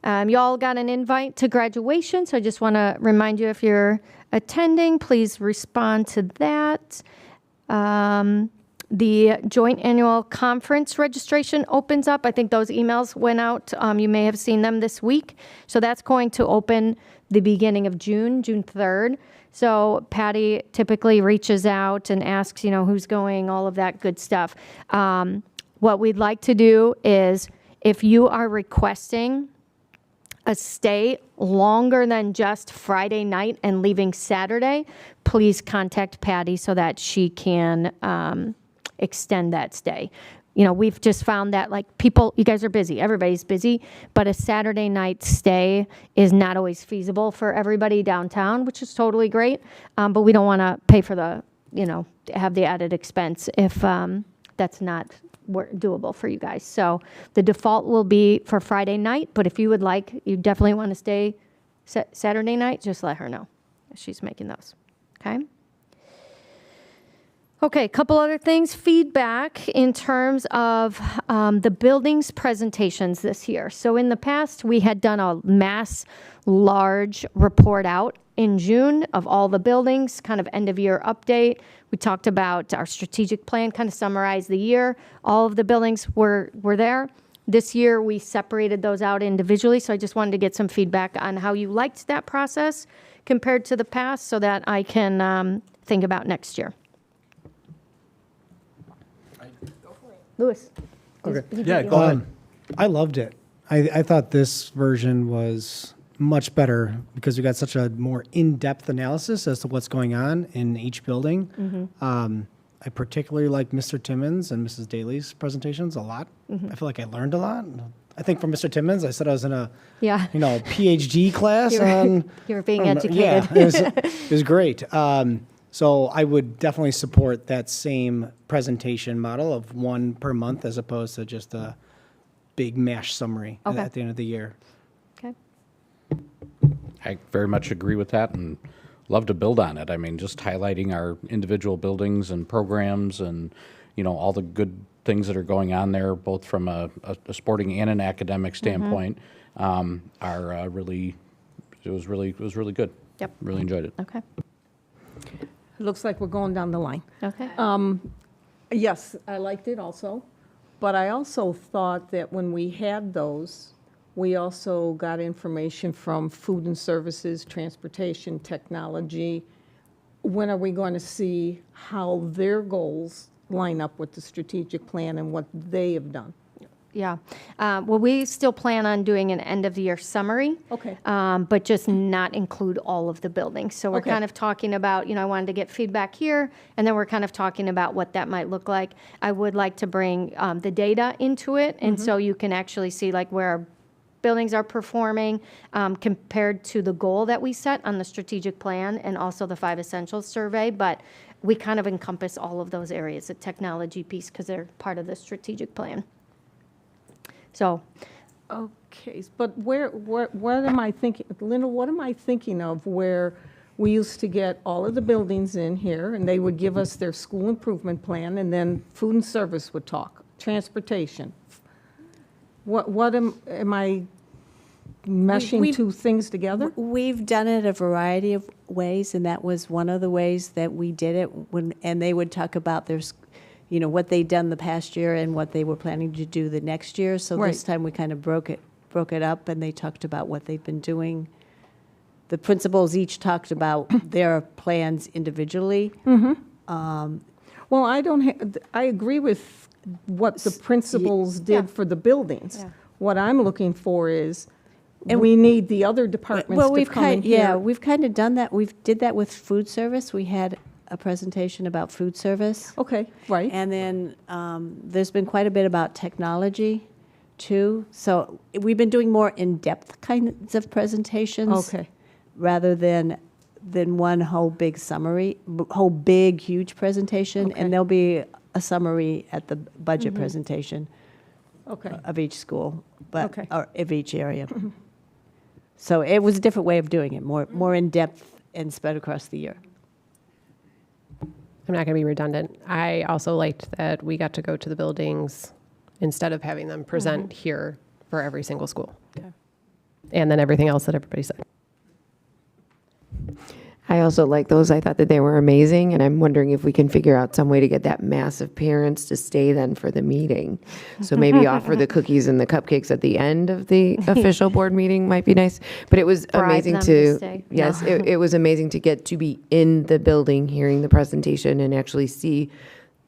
y'all got an invite to graduation, so I just want to remind you, if you're attending, please respond to that. The joint annual conference registration opens up. I think those emails went out. You may have seen them this week. So that's going to open the beginning of June, June 3rd. So Patty typically reaches out and asks, you know, who's going, all of that good stuff. What we'd like to do is, if you are requesting a stay longer than just Friday night and leaving Saturday, please contact Patty so that she can extend that stay. You know, we've just found that, like, people, you guys are busy, everybody's busy, but a Saturday night stay is not always feasible for everybody downtown, which is totally great. But we don't want to pay for the, you know, have the added expense if that's not doable for you guys. So the default will be for Friday night, but if you would like, you definitely want to stay Saturday night, just let her know. She's making those. Okay. Okay, a couple other things. Feedback in terms of the buildings presentations this year. So in the past, we had done a large report out in June of all the buildings, kind of end of year update. We talked about our strategic plan, kind of summarized the year. All of the buildings were there. This year, we separated those out individually, so I just wanted to get some feedback on how you liked that process compared to the past, so that I can think about next year. Louis. Okay. Yeah, go ahead. I loved it. I thought this version was much better because we got such a more in-depth analysis as to what's going on in each building. I particularly liked Mr. Timmons and Mrs. Daly's presentations a lot. I feel like I learned a lot. I think from Mr. Timmons, I said I was in a PhD class on. You were being educated. Yeah, it was great. So I would definitely support that same presentation model of one per month as opposed to just a big mash summary at the end of the year. Okay. I very much agree with that and love to build on it. I mean, just highlighting our individual buildings and programs and, you know, all the good things that are going on there, both from a sporting and an academic standpoint, are really, it was really good. Yep. Really enjoyed it. Okay. It looks like we're going down the line. Okay. Yes, I liked it also, but I also thought that when we had those, we also got information from food and services, transportation, technology. When are we going to see how their goals line up with the strategic plan and what they have done? Yeah. Well, we still plan on doing an end-of-the-year summary. Okay. But just not include all of the buildings. So we're kind of talking about, you know, I wanted to get feedback here, and then we're kind of talking about what that might look like. I would like to bring the data into it, and so you can actually see, like, where our buildings are performing compared to the goal that we set on the strategic plan and also the 5 Essentials survey. But we kind of encompass all of those areas, the technology piece, because they're part of the strategic plan. So, okay, but what am I thinking, Linda, what am I thinking of where we used to get all of the buildings in here and they would give us their school improvement plan and then food and service would talk, transportation. What am I meshing two things together? We've done it a variety of ways, and that was one of the ways that we did it and they would talk about their you know, what they'd done the past year and what they were planning to do the next year. So this time we kind of broke it up, and they talked about what they've been doing. The principals each talked about their plans individually. Well, I agree with what the principals did for the buildings. Yeah. What I'm looking for is, we need the other departments Well, to we've come in kind, yeah, here. we've kind of done that. We did that with food service. We had a presentation about food service. Okay, right. And then there's been quite a bit about technology, too. So we've been doing more in-depth kinds of presentations. Okay. Rather than one whole big summary, whole big, huge presentation. Okay. And there'll be a summary at the budget presentation Okay. of each school, but Okay. or of each area. So it was a different way of doing it, more in-depth and spread across the year. I'm not going to be redundant. I also liked that we got to go to the buildings instead of having them present here for every single school. Okay. And then everything else that everybody said. I also like those. I thought that they were amazing, and I'm wondering if we can figure out some way to get that mass of parents to stay then for the meeting. So maybe offer the cookies and the cupcakes at the end of the official board meeting might be nice. But it was Bribe amazing them to to, stay. yes, it was amazing to get to be in the building, hearing the presentation, and actually see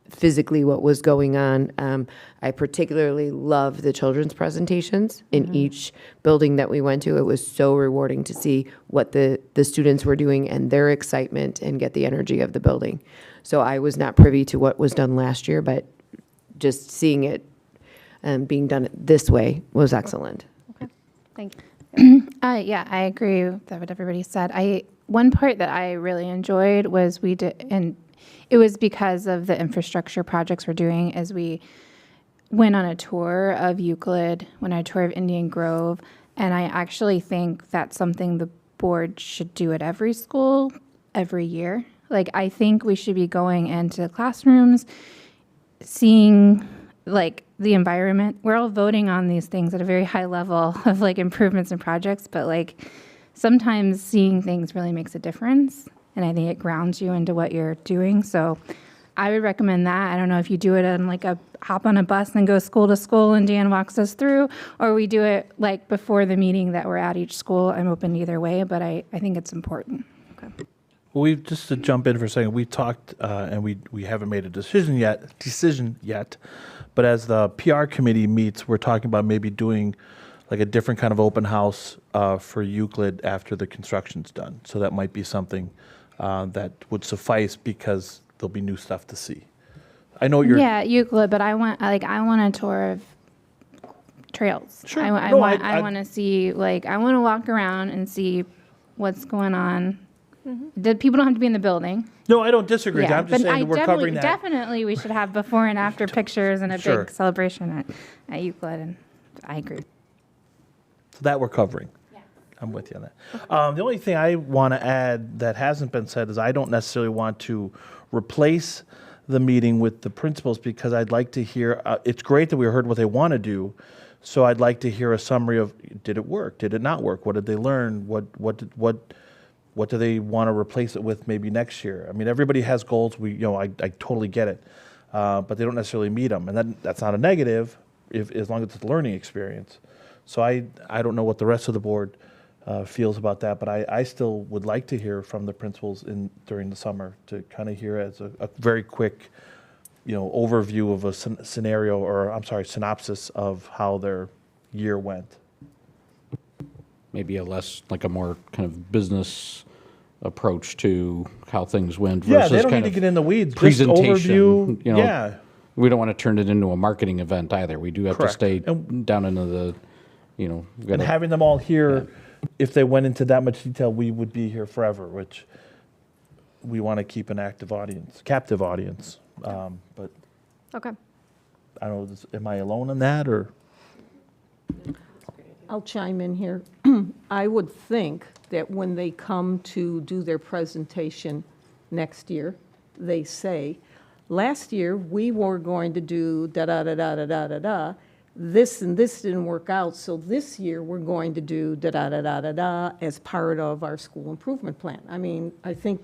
physically what was going on. I particularly loved the children's presentations in each building that we went to. It was so rewarding to see what the students were doing and their excitement and get the energy of the building. So I was not privy to what was done last year, but just seeing it being done this way was excellent. Thank you. Yeah, I agree with what everybody said. One part that I really enjoyed was we did, and it was because of the infrastructure projects we're doing, as we went on a tour of Euclid, went on a tour of Indian Grove, and I actually think that's something the board should do at every school every year. Like, I think we should be going into the classrooms, seeing like the environment. We're all voting on these things at a very high level of like improvements and projects, but like sometimes seeing things really makes a difference. And I think it grounds you into what you're doing. So I would recommend that. I don't know if you do it on like a hop on a bus and go school to school and Dan walks us through, or we do it like before the meeting that we're at each school. I'm open either way, but I think it's important. Okay. Well, we've just to jump in for a second. We talked and we haven't made a decision yet. But as the PR committee meets, we're talking about maybe doing like a different kind of open house for Euclid after the construction's done. So that might be something that would suffice because there'll be new stuff to see. I know you're. Yeah, Euclid, but I want a tour of trails. Sure. I No, want to see, like, I want to walk around and see what's going on. People don't have to be in the building. No, I don't disagree. Yeah, I'm just but saying that we're covering that. definitely we should have before and after pictures and a Sure. big celebration at Euclid, and I agree. So that we're covering. Yeah. I'm with you on that. The only thing I want to add that hasn't been said is I don't necessarily want to replace the meeting with the principals because I'd like to hear, it's great that we heard what they want to do, so I'd like to hear a summary of, did it work? Did it not work? What did they learn? What do they want to replace it with maybe next year? I mean, everybody has goals. I totally get it, but they don't necessarily meet them, and that's not a negative as long as it's a learning experience. So I don't know what the rest of the board feels about that, but I still would like to hear from the principals during the summer to kind of hear as a very quick, overview of a scenario, or I'm sorry, synopsis of how their year went. Maybe like a more kind of business approach to how things went Yeah, versus they don't kind need of to get in the weeds. Just presentation. overview. Yeah. We don't want to turn it into a marketing event either. We do have Correct. to stay down into the, we've got And to- having them all here, if they went into that much detail, we would be here forever, which we want to keep an captive audience. But Okay. I don't know, am I alone in that, or? I'll chime in here. I would think that when they come to do their presentation next year, they say, last year, we were going to do da-da-da-da-da-da-da-da. This and this didn't work out, so this year, we're going to do da-da-da-da-da-da as part of our school improvement plan. I mean, I think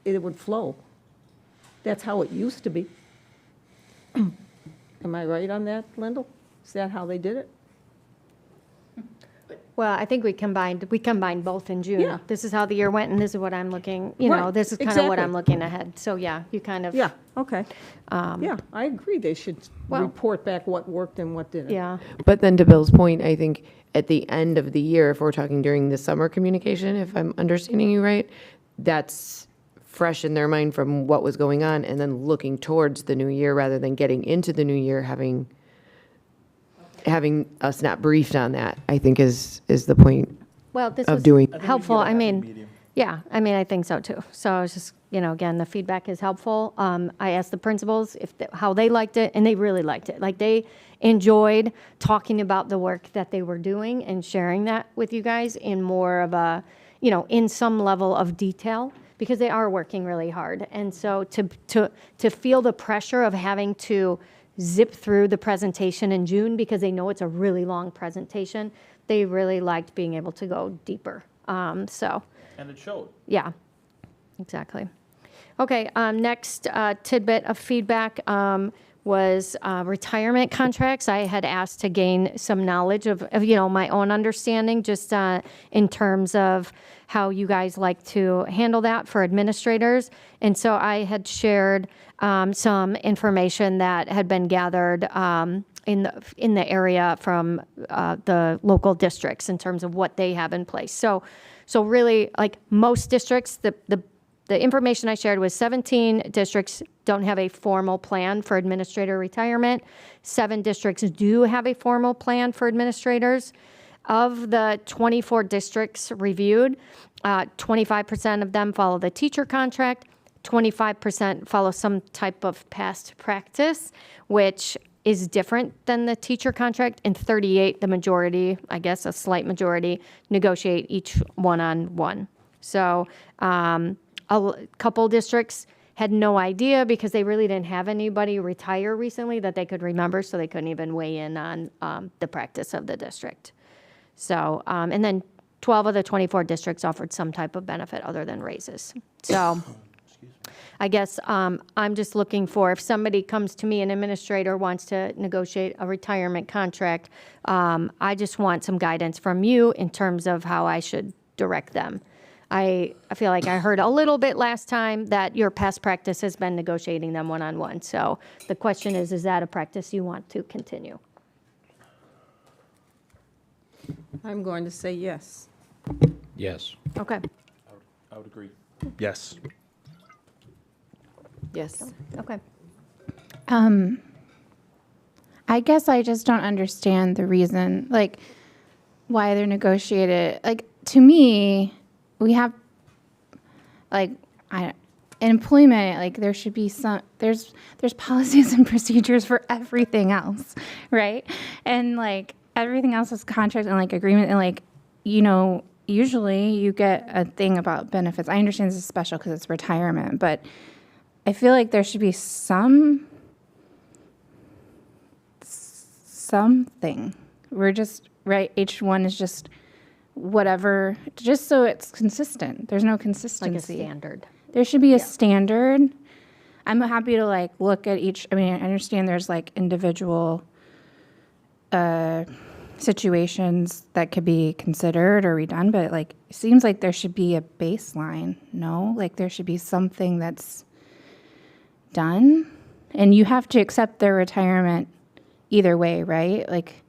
it would flow. That's how it used to be. Am I right on that, Lyndall? Is that how they did it? Well, I think we combined both in June. Yeah. This is how the year went, and this is what I'm looking, you know, Right, this is kind of what exactly. I'm looking ahead. So, yeah, you kind of. Yeah, okay. Yeah, I agree, they should well- report back what worked and what didn't. Yeah. But then to Bill's point, I think at the end of the year, if we're talking during the summer communication, if I'm understanding you right, that's fresh in their mind from what was going on, and then looking towards the new year rather than getting into the new year, having us not briefed on that, I think is the point Well, this of was doing. helpful. I mean, yeah, I mean, I think so too. So it's just, you know, again, the feedback is helpful. I asked the principals how they liked it, and they really liked it. Like, they enjoyed talking about the work that they were doing and sharing that with you guys in more of a, you know, in some level of detail, because they are working really hard. And so to feel the pressure of having to zip through the presentation in June, because they know it's a really long presentation, they really liked being able to go deeper. So, And it showed. yeah, exactly. Okay, next tidbit of feedback was retirement contracts. I had asked to gain some knowledge of, you know, my own understanding, just in terms of how you guys like to handle that for administrators. And so I had shared some information that had been gathered in the area from the local districts in terms of what they have in place. So really, like most districts, the information I shared was 17 districts don't have a formal plan for administrator retirement. 7 districts do have a formal plan for administrators. Of the 24 districts reviewed, 25% of them follow the teacher contract, 25% follow some type of past practice, which is different than the teacher contract, and 38, the majority, I guess a slight majority, negotiate each one-on-one. So a couple districts had no idea because they really didn't have anybody retire recently that they could remember, so they couldn't even weigh in on the practice of the district. So, and then 12 of the 24 districts offered some type of benefit other than raises. So I guess I'm just looking for, if somebody comes to me, an administrator wants to negotiate a retirement contract, I just want some guidance from you in terms of how I should direct them. I feel like I heard a little bit last time that your past practice has been negotiating them one-on-one. So the question is that a practice you want to continue? I'm going to say yes. Yes. Okay. I would agree. Yes. Yes. Okay. I guess I just don't understand the reason, like, why they're negotiated. Like, to me, we have, like, employment, like, there should be some, there's policies and procedures for everything else, right? And, like, everything else is contract and, like, agreement, and, like, you know, usually you get a thing about benefits. I understand this is special because it's retirement, but I feel like there should be something. We're just, right, H1 is just whatever, just so it's consistent. There's no consistency. Like a standard. There should be a standard. I'm happy to, like, look at each, I mean, I understand there's, like, individual situations that could be considered or redone, but, like, it seems like there should be a baseline, no? Like, there should be something that's done, and you have to accept their retirement either way, right? Like,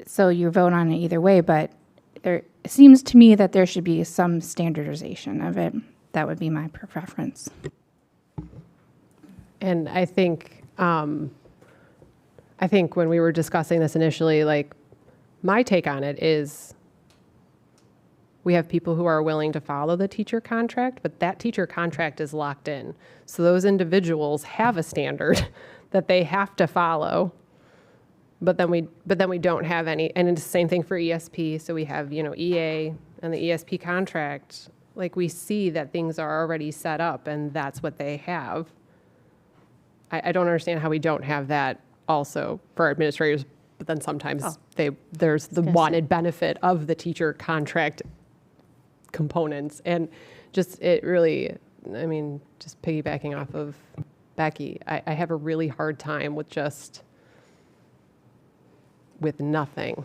so you vote on it either way, but it seems to me that there should be some standardization of it. That would be my preference. And I think when we were discussing this initially, like, my take on it is we have people who are willing to follow the teacher contract, but that teacher contract is locked in. So those individuals have a standard that they have to follow. But then we don't have any, and it's the same thing for ESP. So we have, you know, EA and the ESP contract. Like, we see that things are already set up, and that's what they have. I don't understand how we don't have that also for administrators, but then sometimes there's the wanted benefit of the teacher contract components. And just, it really, I mean, just piggybacking off of Becky, I have a really hard time with nothing.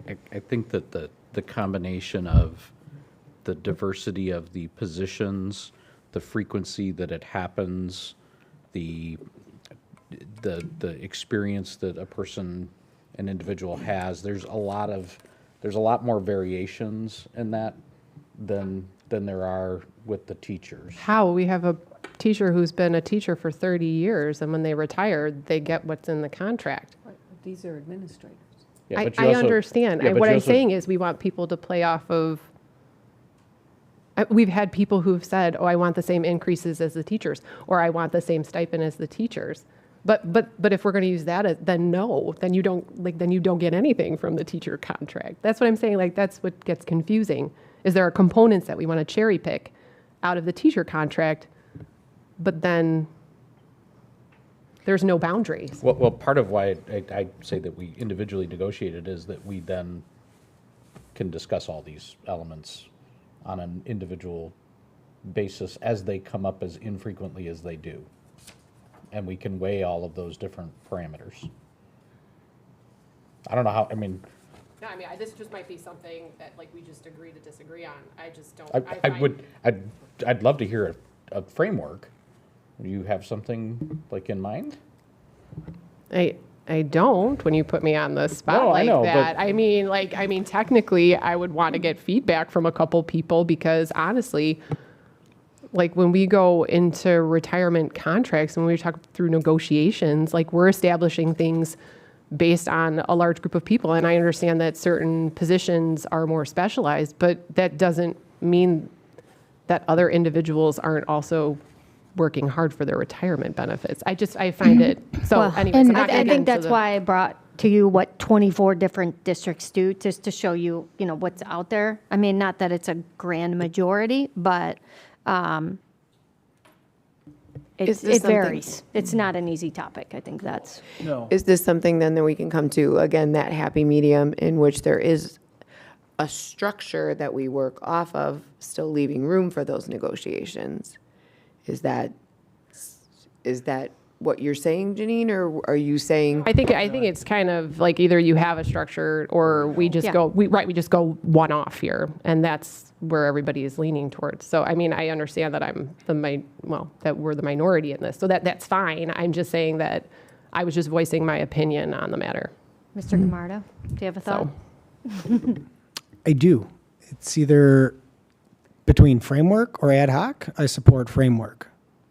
I think that the combination of the diversity of the positions, the frequency that it happens, the experience that an individual has, there's a lot more variations in that than there are with the teachers. How? We have a teacher who's been a teacher for 30 years, and when they retire, they get what's in the contract. These are administrators. Yeah, but I you also- understand. yeah, but What you I'm also- saying is we want people to play off of, we've had people who've said, oh, I want the same increases as the teachers, or I want the same stipend as the teachers. But if we're going to use that, then no, then you don't get anything from the teacher contract. That's what I'm saying. Like, that's what gets confusing. Is there are components that we want to cherry pick out of the teacher contract, but then there's no boundaries. Well, part of why I say that we individually negotiated is that we then can discuss all these elements on an individual basis as they come up as infrequently as they do. And we can weigh all of those different parameters. I don't know how, I mean, No, I mean, this just might be something that like we just agree to disagree on. I just don't. I'd love to hear a framework. Do you have something like in mind? I don't when you put me on the spot No, I like know, that. but- I mean, technically, I would want to get feedback from a couple people because honestly, like when we go into retirement contracts and we talk through negotiations, like we're establishing things based on a large group of people. And I understand that certain positions are more specialized, but that doesn't mean that other individuals aren't also working hard for their retirement benefits. I find it, so Well, anyways, and I'm not gonna I get think into that's the- why I brought to you what 24 different districts do, just to show you, what's out there. I mean, not that it's a grand majority, but Is this it something- varies. It's not an easy topic. I think that's. No. Is this something then that we can come to, again, that happy medium in which there is a structure that we work off of, still leaving room for those negotiations? Is that what you're saying, Janine, or are you saying? I think it's kind of like either you have a structure or we just Yeah. we just go one off here, and that's where everybody is leaning towards. So I mean, I understand that that we're the minority in this, so that's fine. I'm just saying that I was just voicing my opinion on the matter. Mr. Camardo, do you have a thought? I do. It's either between framework or ad hoc. I support framework.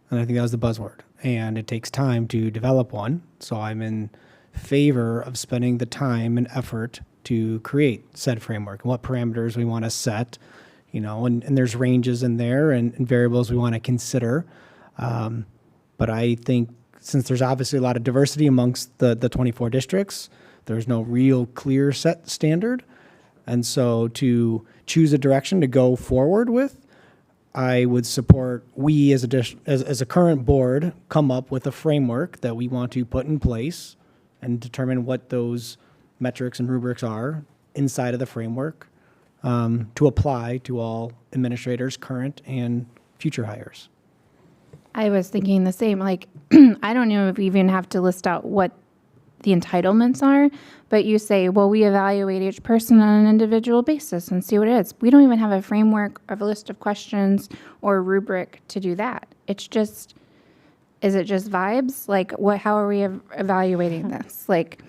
And I think that was the buzzword. And it takes time to develop one. So I'm in favor of spending the time and effort to create said framework and what parameters we want to set, and there's ranges in there and variables we want to consider. But I think since there's obviously a lot of diversity amongst the 24 districts, there's no real clear set standard. And so to choose a direction to go forward with, I would support we as a current board come up with a framework that we want to put in place and determine what those metrics and rubrics are inside of the framework to apply to all administrators, current and future hires. I was thinking the same. Like, I don't know if we even have to list out what the entitlements are, but you say, well, we evaluate each person on an individual basis and see what it is. We don't even have a framework of a list of questions or a rubric to do that. It's just, is it just vibes? Like, how are we evaluating this? Like,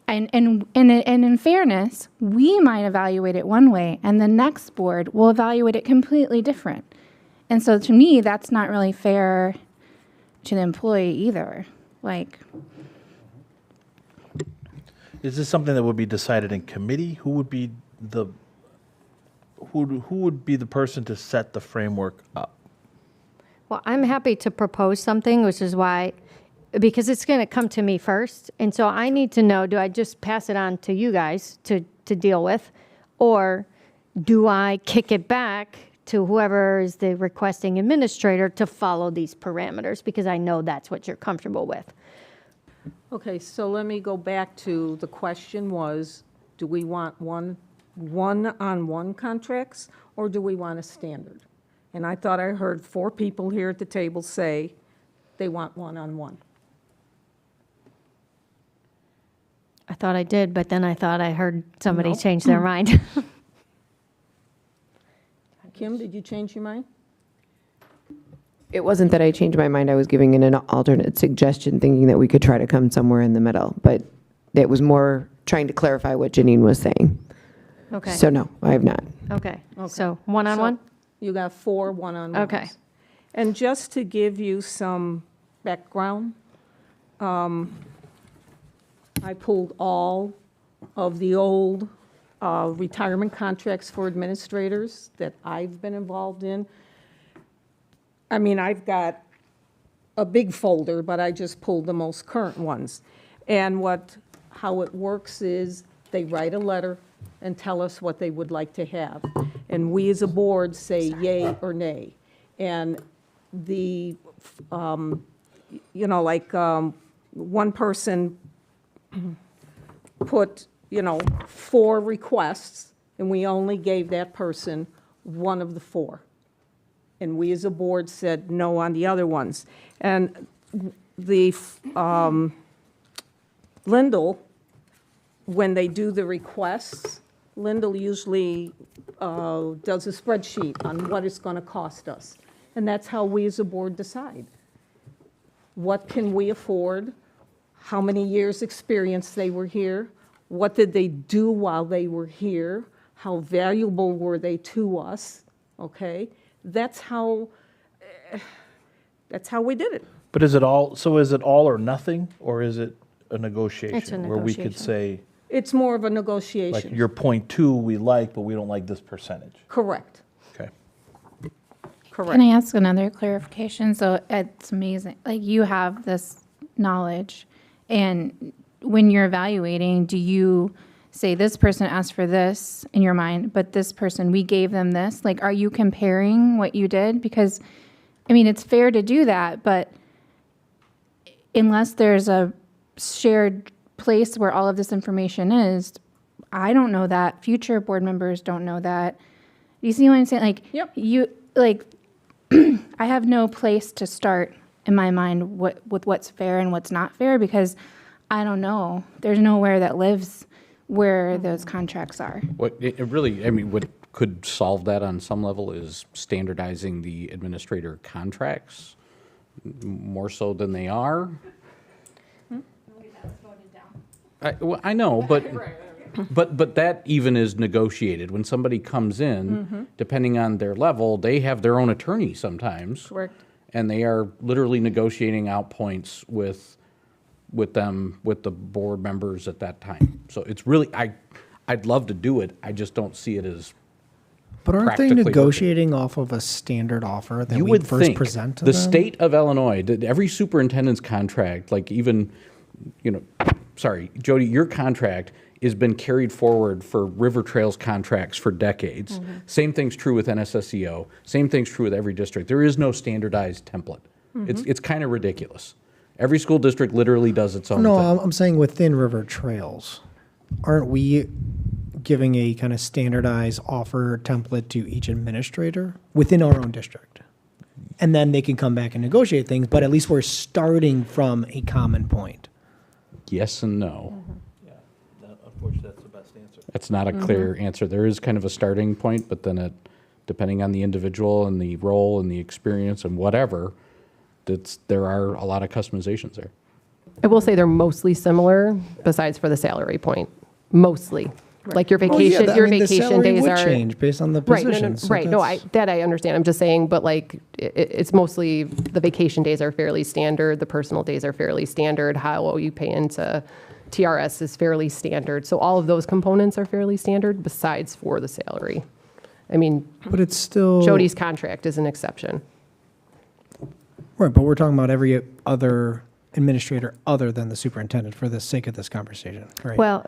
and in fairness, we might evaluate it one way and the next board will evaluate it completely different. And so to me, that's not really fair to the employee either. Like, Is this something that would be decided in committee? Who would be the person to set the framework up? Well, I'm happy to propose something, which is why, because it's going to come to me first. And so I need to know, do I just pass it on to you guys to deal with? Or do I kick it back to whoever is the requesting administrator to follow these parameters? Because I know that's what you're comfortable with. Okay, so let me go back to the question was, do we want one-on-one contracts, or do we want a standard? And I thought I heard 4 people here at the table say they want one-on-one. I thought I did, but then I thought I heard somebody No. change their mind. Kim, did you change your mind? It wasn't that I changed my mind. I was giving an alternate suggestion, thinking that we could try to come somewhere in the middle. But it was more trying to clarify what Janine was saying. Okay. So no, I have not. Okay. So one-on-one? So you got 4 one-on-ones. Okay. And just to give you some background, I pulled all of the old retirement contracts for administrators that I've been involved in. I mean, I've got a big folder, but I just pulled the most current ones. And how it works is they write a letter and tell us what they would like to have. And we as a board say yay or nay. And the, one person put, 4 requests, and we only gave that person one of the 4. And we as a board said no on the other ones. And the Lindell, when they do the requests, Lindell usually does a spreadsheet on what it's going to cost us. And that's how we as a board decide. What can we afford? How many years' experience they were here? What did they do while they were here? How valuable were they to us? Okay? That's how we did it. But is it all or nothing, or is it a negotiation? It's a Where we could negotiation. say, It's more of a like, negotiation. your point 2 we like, but we don't like this percentage. Correct. Okay. Correct. Can I ask another clarification? So it's amazing, like you have this knowledge, and when you're evaluating, do you say this person asked for this in your mind, but this person, we gave them this? Like, are you comparing what you did? Because, I mean, it's fair to do that, but unless there's a shared place where all of this information is, I don't know that. Future board members don't know that. You see what I'm saying? Like, Yep. I have no place to start in my mind with what's fair and what's not fair, because I don't know. There's nowhere that lives where those contracts are. What it really, I mean, what could solve that on some level is standardizing the administrator contracts more so than they are. I know, but that even is negotiated. When somebody comes in, depending on their level, they have their own attorney sometimes. Correct. And they are literally negotiating out points with them, with the board members at that time. So it's really, I'd love to do it. I just don't see it as But aren't they practically negotiating off of a standard offer that you we would first think present to the them? state of Illinois, every superintendent's contract, like even, sorry, Jody, your contract has been carried forward for River Trails contracts for decades. Same thing's true with NSSEO. Same thing's true with every district. There is no standardized template. It's kind of ridiculous. Every school district literally does its own No, thing. I'm saying within River Trails, aren't we giving a kind of standardized offer template to each administrator within our own district? And then they can come back and negotiate things, but at least we're starting from a common point. Yes and no. Unfortunately, that's the best answer. That's not a clear answer. There is kind of a starting point, but then depending on the individual and the role and the experience and whatever, there are a lot of customizations there. I will say they're mostly similar, besides for the salary point. Mostly. Like your Oh, yeah, vacation, I your mean, the vacation salary days would are. change based on the Right, positions. so right. No, that's- that I understand. I'm just saying, but like, it's mostly, the vacation days are fairly standard, the personal days are fairly standard, how you pay into TRS is fairly standard. So all of those components are fairly standard, besides for the salary. I mean, But it's still. Jody's contract is an exception. Right, but we're talking about every other administrator other than the superintendent for the sake of this conversation, right? Well,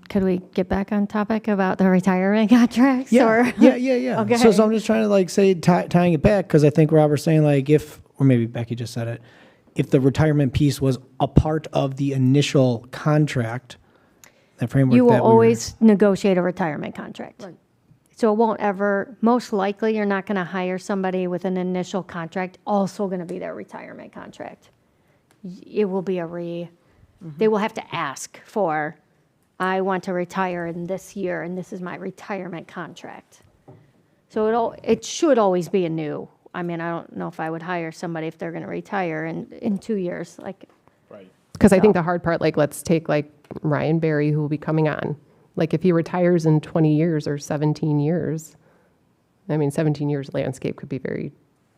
could we get back on topic about the retirement contracts? Or? Yeah. Okay. So I'm just trying to like say, tying it back, because I think Robert's saying like or maybe Becky just said it, if the retirement piece was a part of the initial contract, that framework You will that we were- always negotiate a retirement contract. So it won't ever, most likely, you're not going to hire somebody with an initial contract also going to be their retirement contract. It will be they will have to ask for I want to retire in this year, and this is my retirement contract. So it should always be anew. I mean, I don't know if I would hire somebody if they're going to retire in 2 years. Like, Because I think the hard part, like, let's take like Ryan Barry, who will be coming on. Like, if he retires in 20 years or 17 years, I mean, 17 years landscape could be very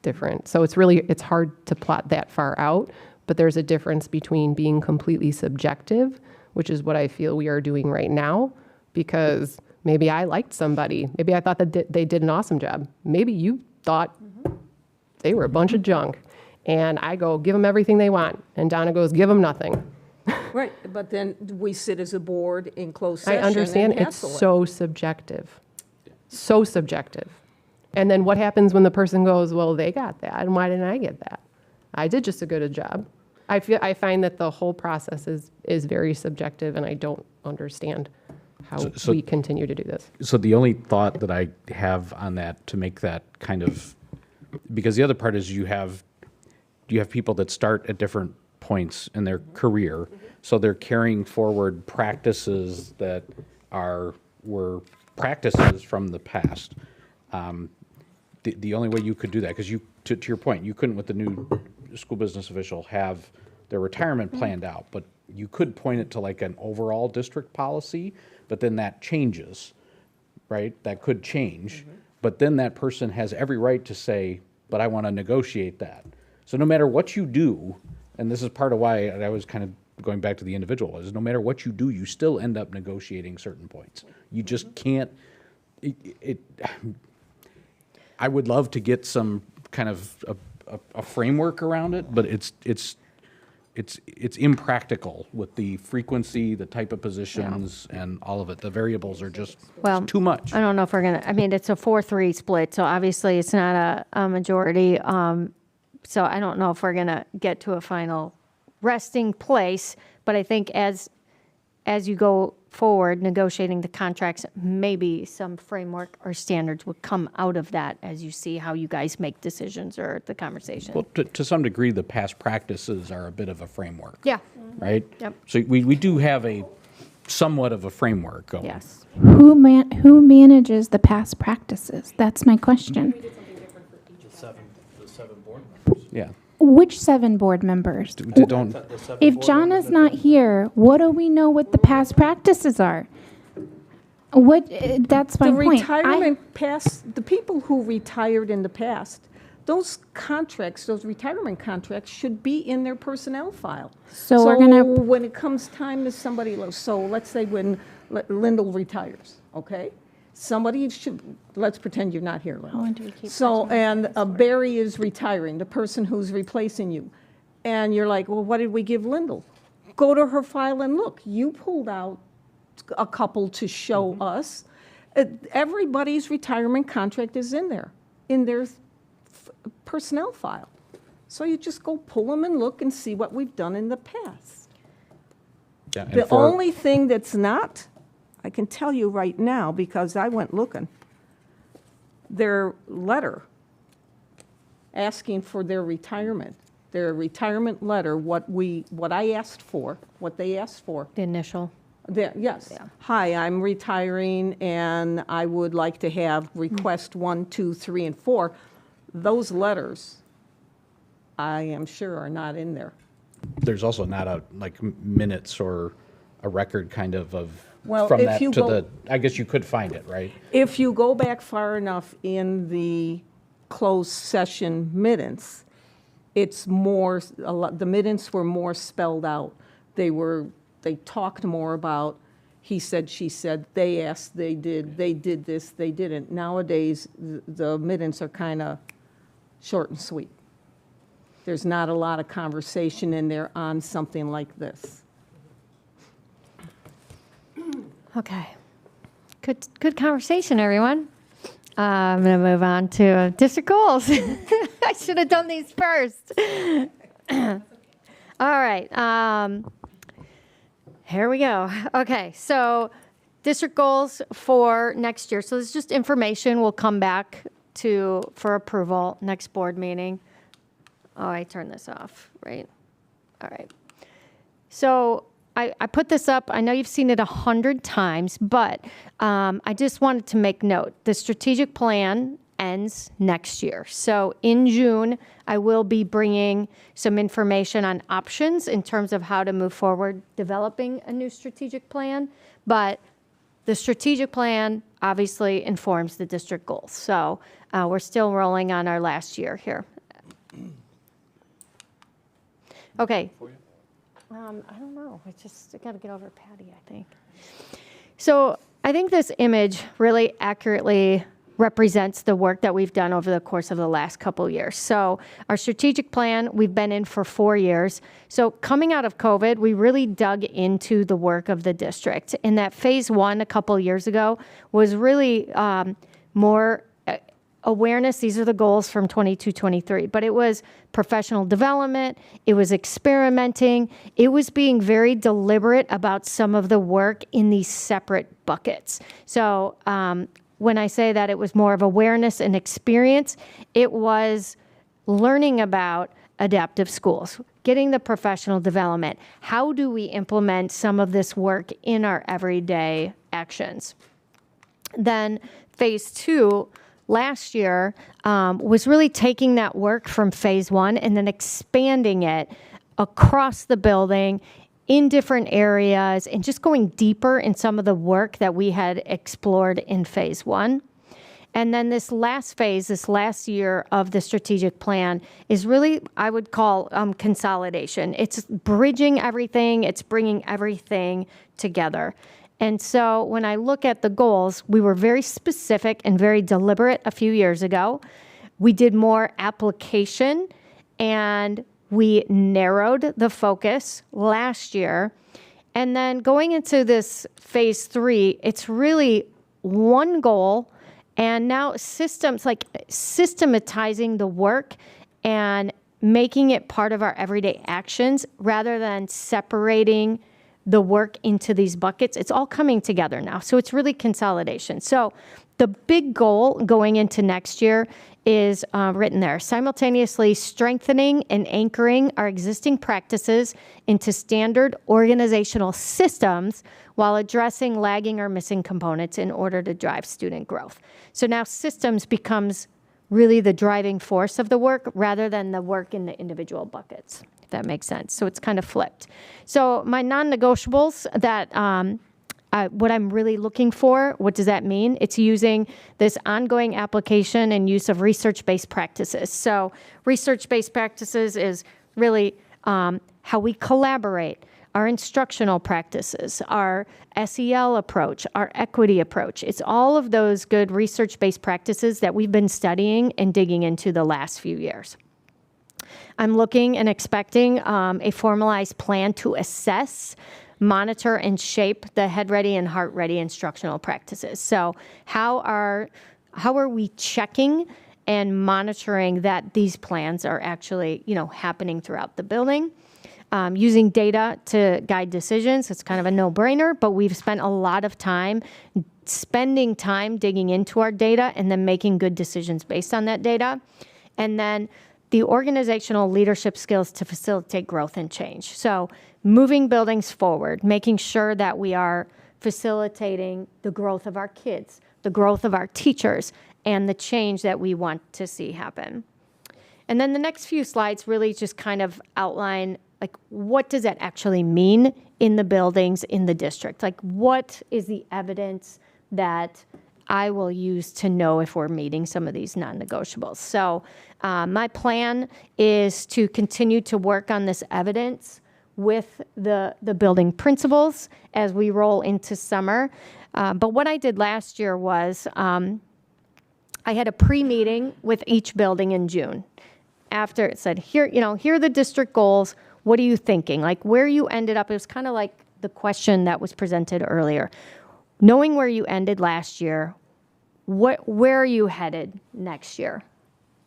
different. So it's hard to plot that far out, but there's a difference between being completely subjective, which is what I feel we are doing right now, because maybe I liked somebody. Maybe I thought that they did an awesome job. Maybe you thought they were a bunch of junk. And I go, give them everything they want. And Donna goes, give them nothing. Right, but then we sit as a board in closed session I understand and it's hassle it. so subjective. So subjective. And then what happens when the person goes, well, they got that, and why didn't I get that? I did just as good a job. I find that the whole process is very subjective, and I don't understand how we continue to do this. So the only thought that I have on that to make that kind of, because the other part is you have people that start at different points in their career, so they're carrying forward practices that were practices from the past. The only way you could do that, because to your point, you couldn't with the new school business official have their retirement planned out, but you could point it to like an overall district policy, but then that changes, right? That could change, but then that person has every right to say, but I want to negotiate that. So no matter what you do, and this is part of why I was kind of going back to the individual, is no matter what you do, you still end up negotiating certain points. You just can't, I would love to get some kind of a framework around it, but it's impractical with the frequency, the type of positions, and all of it. The variables are just too much. I don't know if we're going to, I mean, it's a 4-3 split, so obviously it's not a majority. So I don't know if we're going to get to a final resting place, but I think as you go forward negotiating the contracts, maybe some framework or standards would come out of that as you see how you guys make decisions or the conversation. Well, to some degree, the past practices are a bit of a framework. Yeah. Right? Yep. So we do have a somewhat of a framework going. Yes. Who manages the past practices? That's my question. The seven board members. Yeah. Which 7 board members? Don't. If John is not here, what do we know what the past practices are? That's my The point. retirement past, the people who retired in the past, those contracts, those retirement contracts should be in their personnel file. So we're gonna- when it comes time to somebody, so let's say when Lyndall retires, okay? Somebody should, let's pretend you're not here, Lyndall. How long do we keep So, and Barry is retiring, the person who's replacing you. And you're like, well, what did we give Lyndall? Go to her file and look. You pulled out a couple to show us. Everybody's retirement contract is in their personnel file. So you just go pull them and look and see what we've done in the past. Yeah, and The only thing that's not, I can tell you right now, because I went looking, their letter asking for their retirement letter, what I asked for, what they asked for. The initial. Yes. Yeah. Hi, I'm retiring and I would like to have request 1, 2, 3, and 4. Those letters, I am sure, are not in there. There's also not a minutes or a record kind of Well, from if that you to go- the. I guess you could find it, right? If you go back far enough in the closed session minutes, it's more, the minutes were more spelled out. They talked more about, he said, she said, they asked, they did this, they didn't. Nowadays, the minutes are kind of short and sweet. There's not a lot of conversation in there on something like this. Okay. Good conversation, everyone. I'm going to move on to district goals. I should have done these first. All right. Here we go. Okay. So district goals for next year. So this is just information we'll come back to for approval next board meeting. Oh, I turned this off, right? All right. So I put this up. I know you've seen it 100 times, but I just wanted to make note. The strategic plan ends next year. So in June, I will be bringing some information on options in terms of how to move forward developing a new strategic plan. But the strategic plan obviously informs the district goals. So we're still rolling on our last year here. Okay. I don't know. I got to get over Patty, I think. So I think this image really accurately represents the work that we've done over the course of the last couple of years. So our strategic plan, we've been in for 4 years. So coming out of COVID, we really dug into the work of the district. And that phase 1 a couple of years ago was really more awareness. These are the goals from 22-23, but it was professional development. It was experimenting. It was being very deliberate about some of the work in these separate buckets. So when I say that it was more of awareness and experience, it was learning about adaptive schools, getting the professional development. How do we implement some of this work in our everyday actions? Then phase 2 last year was really taking that work from phase 1 and then expanding it across the building in different areas and just going deeper in some of the work that we had explored in phase 1. And then this last phase, this last year of the strategic plan is really, I would call consolidation. It's bridging everything. It's bringing everything together. And so when I look at the goals, we were very specific and very deliberate a few years ago. We did more application and we narrowed the focus last year. And then going into this phase 3, it's really one goal and now systems, like systematizing the work and making it part of our everyday actions rather than separating the work into these buckets. It's all coming together now. So it's really consolidation. So the big goal going into next year is written there, simultaneously strengthening and anchoring our existing practices into standard organizational systems while addressing lagging or missing components in order to drive student growth. So now systems becomes really the driving force of the work rather than the work in the individual buckets, if that makes sense. So it's kind of flipped. So my non-negotiables that what I'm really looking for, what does that mean? It's using this ongoing application and use of research-based practices. So research-based practices is really how we collaborate, our instructional practices, our SEL approach, our equity approach. It's all of those good research-based practices that we've been studying and digging into the last few years. I'm looking and expecting a formalized plan to assess, monitor, and shape the head-ready and heart-ready instructional practices. So how are we checking and monitoring that these plans are actually, happening throughout the building? Using data to guide decisions, it's kind of a no-brainer, but we've spent a lot of time spending time digging into our data and then making good decisions based on that data. And then the organizational leadership skills to facilitate growth and change. So moving buildings forward, making sure that we are facilitating the growth of our kids, the growth of our teachers, and the change that we want to see happen. And then the next few slides really just kind of outline, like, what does that actually mean in the buildings in the district? Like, what is the evidence that I will use to know if we're meeting some of these non-negotiables? So my plan is to continue to work on this evidence with the building principals as we roll into summer. But what I did last year was I had a pre-meeting with each building in June. After it said, here are the district goals. What are you thinking? Like, where you ended up, it was kind of like the question that was presented earlier. Knowing where you ended last year, where are you headed next year?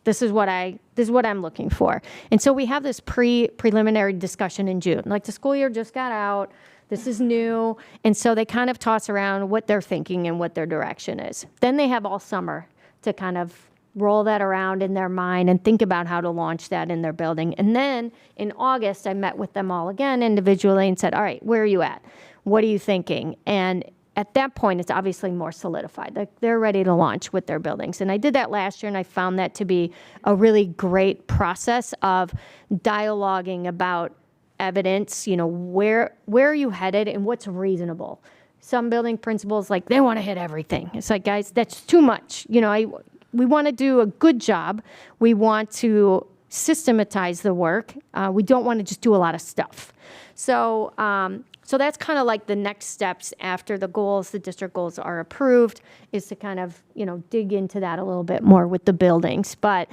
This is what I'm looking for. And so we have this preliminary discussion in June. Like, the school year just got out. This is new. And so they kind of toss around what they're thinking and what their direction is. Then they have all summer to kind of roll that around in their mind and think about how to launch that in their building. And then in August, I met with them all again individually and said, all right, where are you at? What are you thinking? And at that point, it's obviously more solidified. Like they're ready to launch with their buildings. And I did that last year, and I found that to be a really great process of dialoguing about evidence, where are you headed and what's reasonable. Some building principals, like, they want to hit everything. It's like, guys, that's too much. We want to do a good job. We want to systematize the work. We don't want to just do a lot of stuff. So that's kind of like the next steps after the district goals are approved, is to kind of, dig into that a little bit more with the buildings. But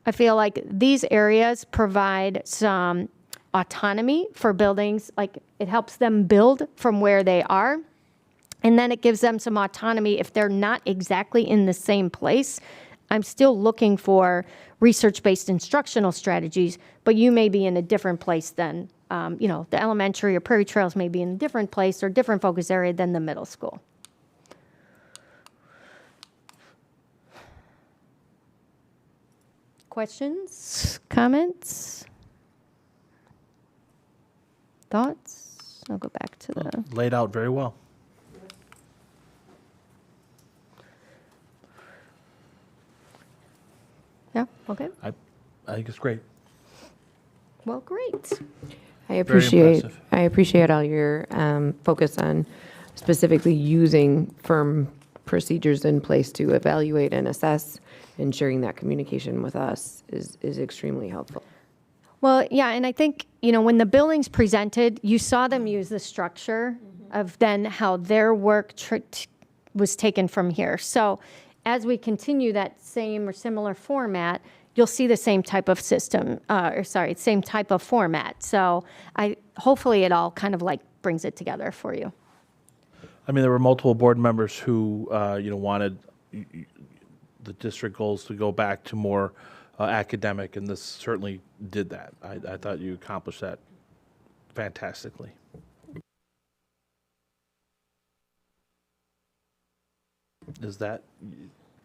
I feel like these areas provide some autonomy for buildings. Like, it helps them build from where they are. And then it gives them some autonomy if they're not exactly in the same place. I'm still looking for research-based instructional strategies, but you may be in a different place than, the elementary or Prairie Trails may be in a different place or different focus area than the middle school. Questions, comments, thoughts? I'll go back to the... Laid out very well. Yeah, okay. I think it's great. Well, great. I impressive. appreciate all your focus on specifically using firm procedures in place to evaluate and assess, and sharing that communication with us is extremely helpful. Well, yeah, and I think, when the buildings presented, you saw them use the structure of then how their work was taken from here. So as we continue that same or similar format, you'll see the same type of system, same type of format. So hopefully it all kind of like brings it together for you. I mean, there were multiple board members who, wanted the district goals to go back to more academic, and this certainly did that. I thought you accomplished that fantastically. Does that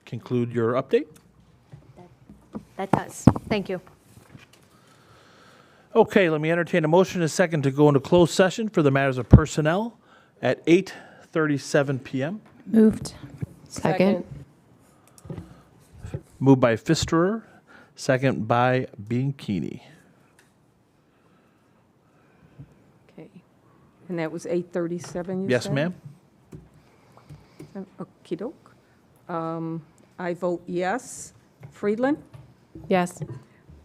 conclude your update? That does. Thank you. Okay, let me entertain a motion in a second to go into closed session for the matters of personnel at 8:37 p.m. Moved. Second. Moved by Pfisterer, second by Bianchini. Okay. And that was 8:37, you Yes, said? ma'am? Okey-doke. I vote yes. Friedland? Yes.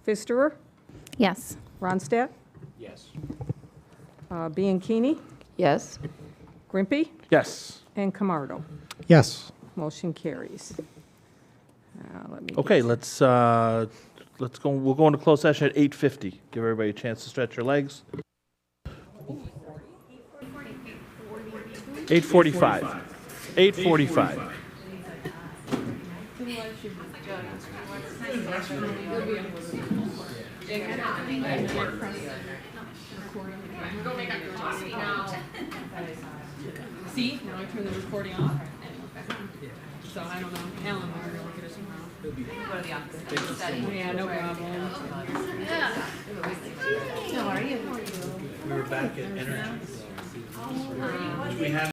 Pfisterer? Yes. Ronstadt? Yes. Bianchini? Yes. Grimpy? Yes. And Camardo? Yes. Motion carries. Let me Okay, let's go. We'll go into closed session at 8:50. Give everybody a chance to stretch your legs. 8:45. 8:45. See, now I turn the recording off. So I don't know. Alan, we're gonna look at it tomorrow. Go to the office. Yeah, no problem. How are you? We were back at Energy. We have